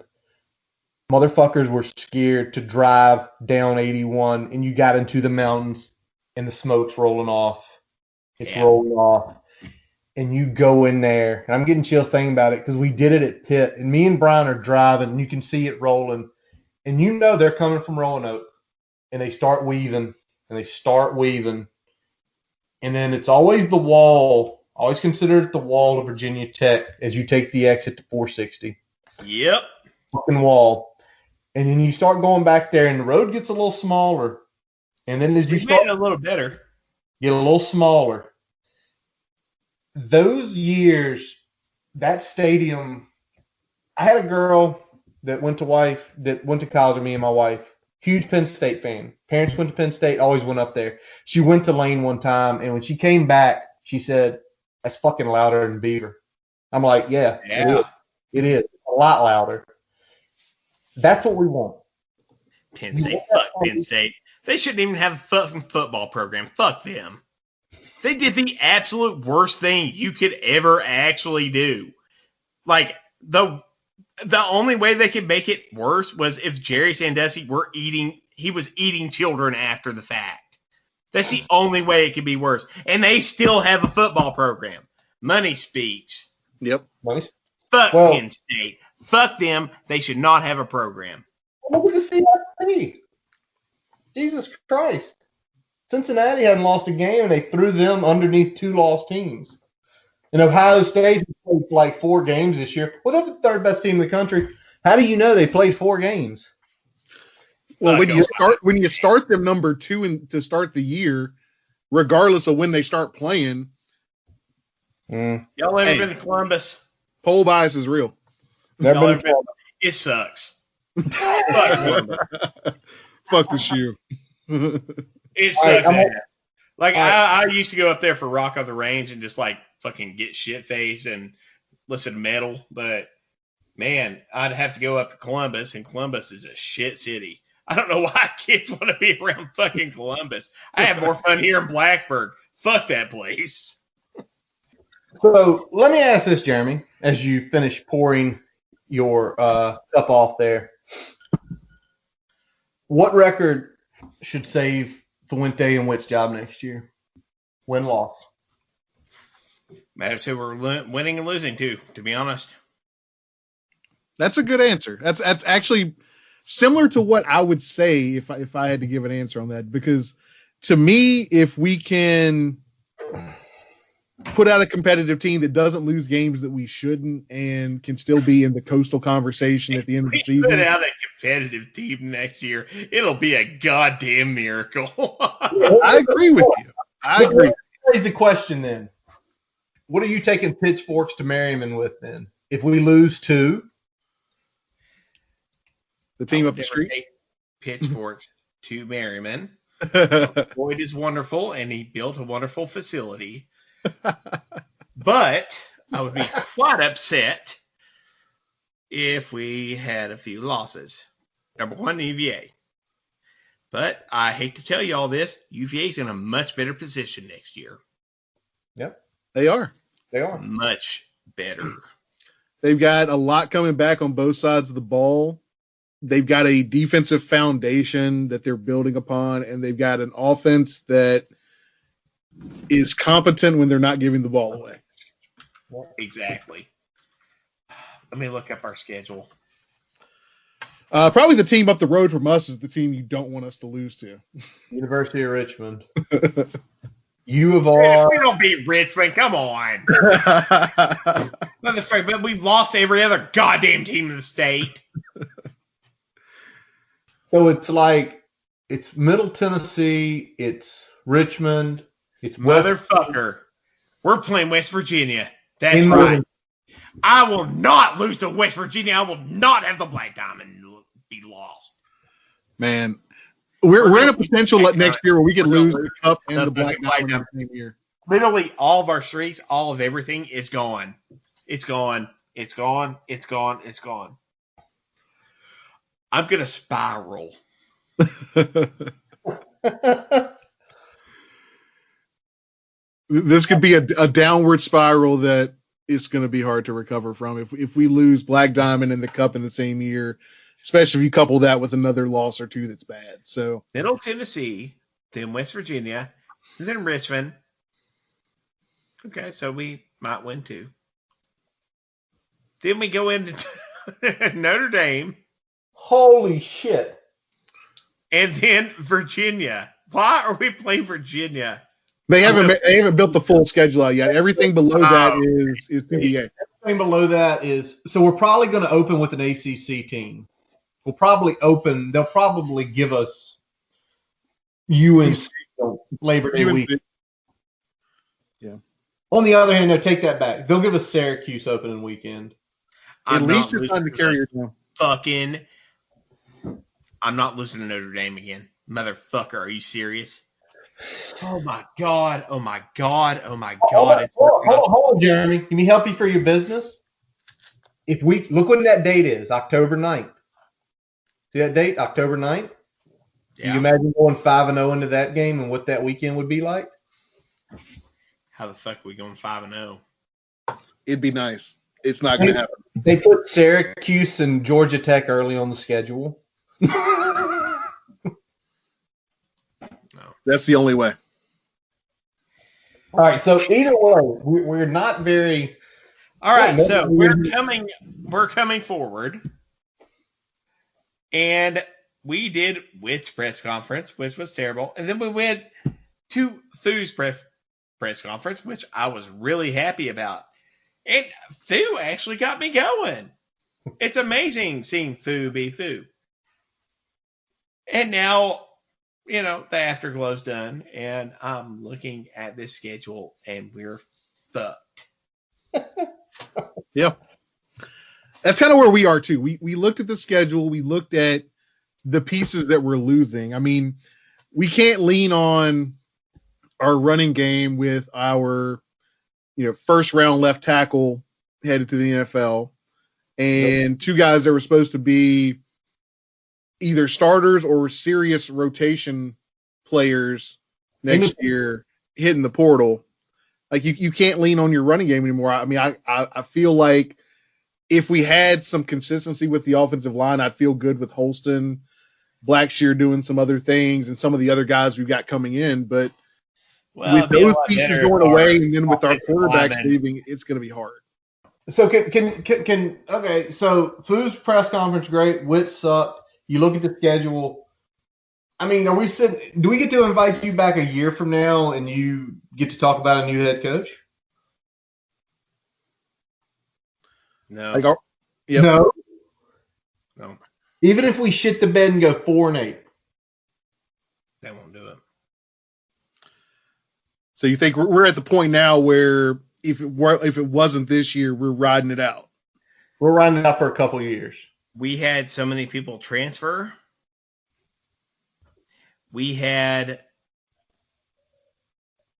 Motherfuckers were scared to drive down 81, and you got into the mountains, and the smoke's rolling off. It's rolling off. And you go in there, and I'm getting chills thinking about it because we did it at Pitt, and me and Brian are driving, and you can see it rolling. And you know they're coming from Roanoke, and they start weaving, and then it's always the wall. Always consider it the wall of Virginia Tech as you take the exit to 460. Yep. Fucking wall. And then you start going back there, and the road gets a little smaller. And then as you start made it a little better, get a little smaller. Those years, that stadium, I had a girl that went to college with me and my wife. Huge Penn State fan. Parents went to Penn State, always went up there. She went to Lane one time, and when she came back, she said, "That's fucking louder than Beaver." I'm like, yeah. It is. A lot louder. That's what we want. Penn State. Fuck Penn State. They shouldn't even have a fucking football program. Fuck them. They did the absolute worst thing you could ever actually do. Like, the only way they could make it worse was if Jerry Sandusky was eating children after the fact. That's the only way it could be worse. And they still have a football program. Money speaks. Yep. Fuck Penn State. Fuck them. They should not have a program. Look at the CFP. Jesus Christ. Cincinnati hadn't lost a game, and they threw them underneath 2 lost teams. And Ohio State played like 4 games this year. Well, they're the 3rd best team in the country. How do you know they played 4 games? Well, when you start them number 2 to start the year, regardless of when they start playing. Y'all ever been to Columbus? Poll bias is real. It sucks. Fuck Columbus. Fuck the shoe. It sucks ass. Like I used to go up there for Rock on the Range and just like fucking get shit faced and listen to metal, but man, I'd have to go up to Columbus, and Columbus is a shit city. I don't know why kids want to be around fucking Columbus. I have more fun here in Blacksburg. Fuck that place. So let me ask this, Jeremy, as you finish pouring your cup off there. What record should save Fuente and Whit's job next year? Win-loss. Matters who we're winning and losing to be honest. That's a good answer. That's actually similar to what I would say if I had to give an answer on that. Because to me, if we can put out a competitive team that doesn't lose games that we shouldn't and can still be in the Coastal conversation at the end of the season. Put out a competitive team next year, it'll be a goddamn miracle. I agree with you. I agree. Raise the question then. What are you taking pitchforks to Merriman with then? If we lose 2? The team up the street? Pitchforks to Merriman. Boyd is wonderful, and he built a wonderful facility. But I would be quite upset if we had a few losses. Number 1, UVA. But I hate to tell you all this, UVA's in a much better position next year. Yep. They are. Much better. They've got a lot coming back on both sides of the ball. They've got a defensive foundation that they're building upon, and they've got an offense that is competent when they're not giving the ball away. Exactly. Let me look up our schedule. Probably the team up the road from us is the team you don't want us to lose to. University of Richmond. U of R. We don't beat Richmond. Come on. But we've lost to every other goddamn team in the state. So it's Middle Tennessee, it's Richmond, it's motherfucker. We're playing West Virginia. That's right. I will not lose to West Virginia. I will not have the Black Diamond be lost. Man, we're in a potential next year where we could lose the Cup and the Black Diamond in the same year. Literally, all of our streaks, all of everything is gone. It's gone. It's gone. It's gone. It's gone. I'm gonna spiral. This could be a downward spiral that is going to be hard to recover from if we lose Black Diamond and the Cup in the same year, especially if you couple that with another loss or 2 that's bad. So Middle Tennessee, then West Virginia, then Richmond. Okay, so we might win 2. Then we go into Notre Dame. Holy shit. And then Virginia. Why are we playing Virginia? They haven't built the full schedule out yet. Everything below that is PBA. Everything below that is so we're probably going to open with an ACC team. We'll probably open. They'll probably give us UNC Labor Day week. Yeah. On the other hand, they'll take that back. They'll give us Syracuse opening weekend. At least it's time to carry it down. I'm not losing to Notre Dame again. Motherfucker, are you serious? Oh my God. Oh my God. Oh my God. Hold on, Jeremy. Can we help you for your business? If we look when that date is, October 9th. See that date, October 9th? Yeah. You imagine going 5-0 into that game and what that weekend would be like? How the fuck are we going 5-0? It'd be nice. It's not going to happen. They put Syracuse and Georgia Tech early on the schedule. That's the only way. All right, so either way, we're not very. All right, so we're coming forward, and we did Whit's press conference, which was terrible, and then we went to Thu's press conference, which I was really happy about, and Thu actually got me going. It's amazing seeing Thu be Thu, and now. You know, the afterglow's done, and I'm looking at this schedule, and we're fucked. Yeah. That's kind of where we are, too. We looked at the schedule. We looked at the pieces that we're losing. I mean, we can't lean on our running game with our, first round left tackle headed to the NFL, and two guys that were supposed to be either starters or serious rotation players next year hitting the portal. Like you can't lean on your running game anymore. I mean, I feel like if we had some consistency with the offensive line, I'd feel good with Holston, Blackshear doing some other things, and some of the other guys we've got coming in. But with those pieces going away, and then with our quarterbacks leaving, it's going to be hard. So okay. So Foo's press conference great. Whit sucked. You look at the schedule. I mean, do we get to invite you back a year from now and you get to talk about a new head coach? No. No. No. Even if we shit the bed and go 4-8. They won't do it. So you think we're at the point now where if it wasn't this year, we're riding it out? We're riding it out for a couple of years. We had so many people transfer. We had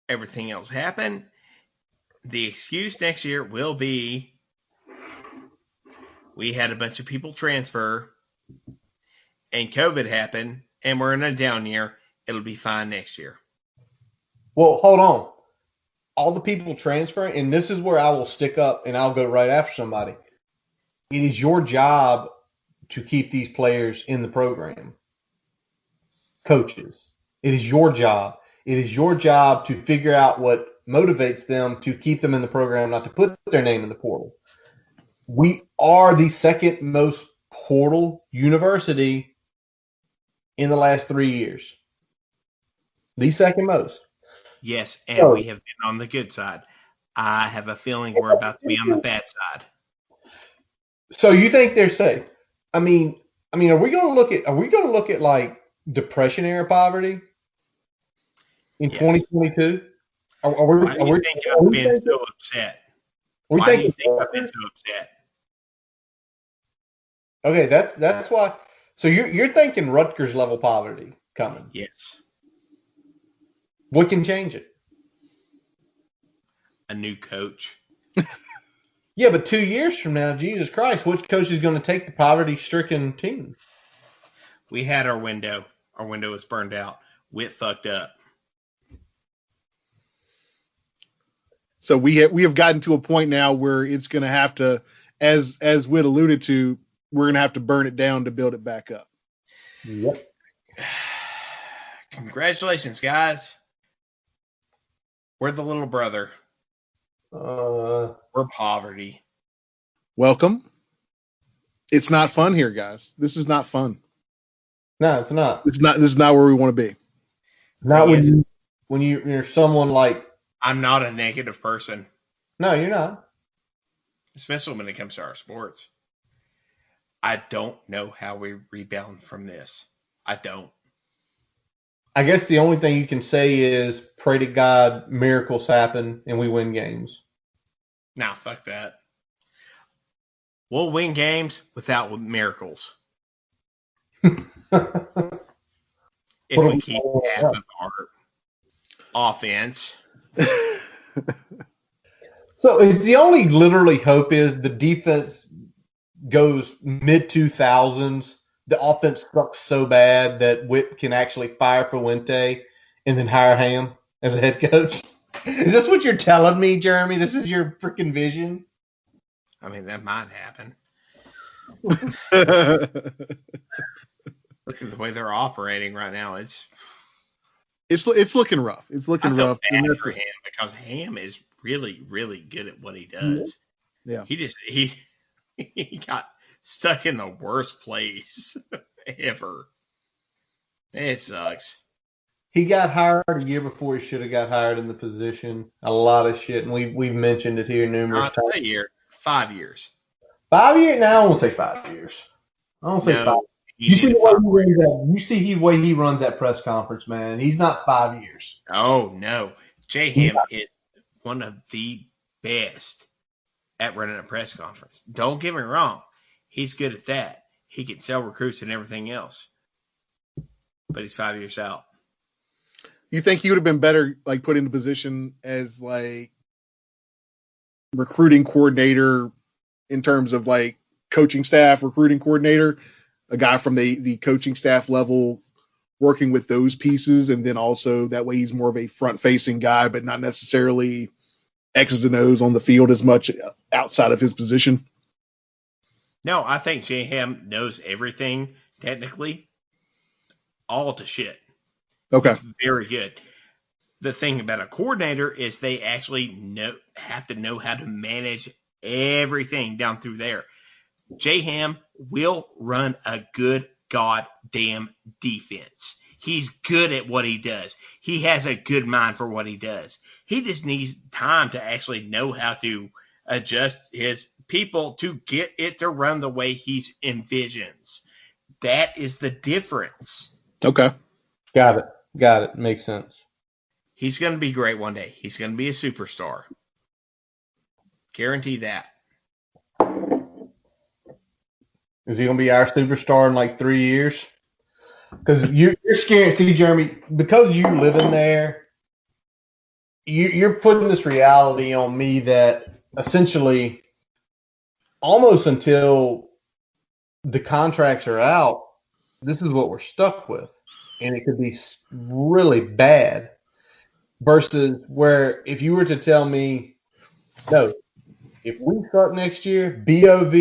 everything else happen. The excuse next year will be we had a bunch of people transfer and COVID happened and we're in a down year. It'll be fine next year. Well, hold on. All the people transferring, and this is where I will stick up and I'll go right after somebody. It is your job to keep these players in the program. Coaches. It is your job. It is your job to figure out what motivates them to keep them in the program, not to put their name in the portal. We are the second most portal university in the last 3 years. The second most. Yes, and we have been on the good side. I have a feeling we're about to be on the bad side. So you think they're safe? I mean, are we going to look at like depression era poverty in 2022? Why do you think I've been so upset? Why do you think I've been so upset? Okay, that's why. So you're thinking Rutgers level poverty coming? Yes. What can change it? A new coach. Yeah, but 2 years from now, Jesus Christ, which coach is going to take the poverty-stricken team? We had our window. Our window was burned out. Whit fucked up. So we have gotten to a point now where it's going to have to, as Whit alluded to, we're going to have to burn it down to build it back up. Yep. Congratulations, guys. We're the little brother. We're poverty. Welcome. It's not fun here, guys. This is not fun. No, it's not. This is not where we want to be. Not when you're someone like. I'm not a negative person. No, you're not. Especially when it comes to our sports. I don't know how we rebound from this. I don't. I guess the only thing you can say is pray to God miracles happen and we win games. Nah, fuck that. We'll win games without miracles. If we keep half of our offense. So is the only literally hope is the defense goes mid-2000s. The offense sucks so bad that Whit can actually fire Fuente and then hire Ham as a head coach. Is this what you're telling me, Jeremy? This is your freaking vision? I mean, that might happen. Look at the way they're operating right now. It's looking rough. It's looking rough. Bad for Ham because Ham is really, really good at what he does. Yeah. He got stuck in the worst place ever. It sucks. He got hired a year before he should have got hired in the position. A lot of shit, and we've mentioned it here numerous times. Not a year, 5 years. 5 years? No, I won't say 5 years. I won't say 5. You see the way he runs that press conference, man. He's not 5 years. Oh no, J Ham is one of the best at running a press conference. Don't get me wrong. He's good at that. He can sell recruits and everything else. But he's 5 years out. You think he would have been better, like, put in a position as, like, recruiting coordinator in terms of, like, coaching staff, recruiting coordinator, a guy from the coaching staff level working with those pieces, and then also that way he's more of a front-facing guy, but not necessarily X's and O's on the field as much outside of his position? No, I think J-Ham knows everything, technically, all to shit. Okay. He's very good. The thing about a coordinator is they actually have to know how to manage everything down through there. J-Ham will run a good goddamn defense. He's good at what he does. He has a good mind for what he does. He just needs time to actually know how to adjust his people to get it to run the way he envisions. That is the difference. Okay. Got it. Makes sense. He's going to be great one day. He's going to be a superstar. Guarantee that. Is he going to be our superstar in like 3 years? Because you're scared. See, Jeremy, because you live in there, you're putting this reality on me that essentially almost until the contracts are out, this is what we're stuck with. And it could be really bad versus where if you were to tell me, no, if we start next year, BOV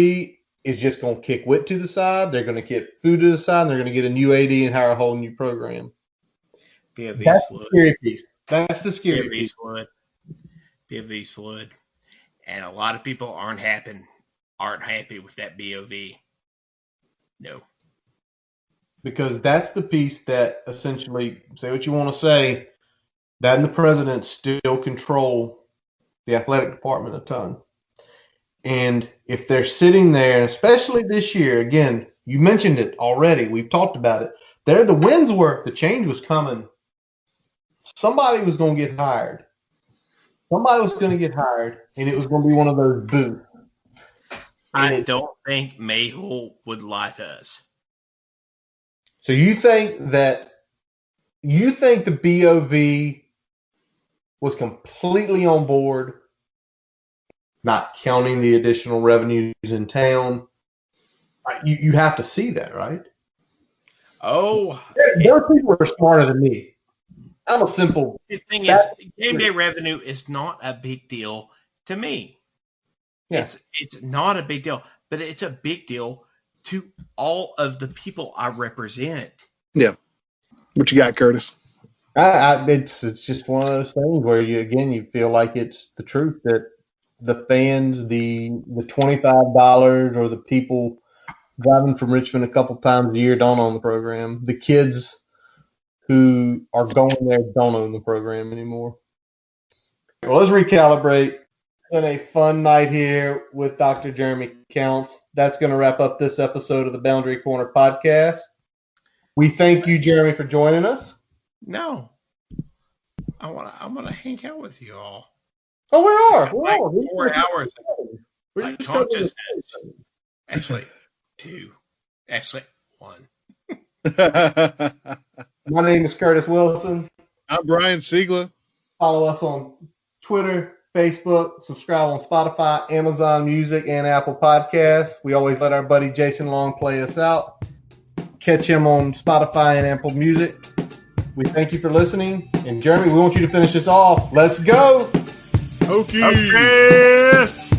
is just going to kick Whit to the side. They're going to get food to the side. And they're going to get a new AD and hire a whole new program. That's the scary piece. That's the scary piece. BOV's fluid. And a lot of people aren't happy with that BOV. No. Because that's the piece that essentially, say what you want to say, that and the president still control the athletic department a ton. And if they're sitting there, especially this year, again, you mentioned it already. We've talked about it. There, the winds were, the change was coming. Somebody was going to get hired. Somebody was going to get hired, and it was going to be one of those booths. I don't think Mayhew would lie to us. So you think the BOV was completely on board, not counting the additional revenues in town? You have to see that, right? Oh. Those people are smarter than me. I'm a simple. The thing is, game day revenue is not a big deal to me. Yeah. It's not a big deal, but it's a big deal to all of the people I represent. Yeah. What you got, Curtis? It's just one of those things where you feel like it's the truth that the fans, the $25 or the people driving from Richmond a couple times a year don't own the program. The kids who are going there don't own the program anymore. Well, let's recalibrate. It's been a fun night here with Dr. Jeremy Counts. That's going to wrap up this episode of the Boundary Corner podcast. We thank you, Jeremy, for joining us. No, I want to hang out with you all. Oh, we are. Like 4 hours. Like consciousness. Actually, 2. Actually, 1. My name is Curtis Wilson. I'm Brian Siegler. Follow us on Twitter, Facebook, subscribe on Spotify, Amazon Music, and Apple Podcasts. We always let our buddy Jason Long play us out. Catch him on Spotify and Apple Music. We thank you for listening. And Jeremy, we want you to finish this off. Let's go. Hokie. Yes.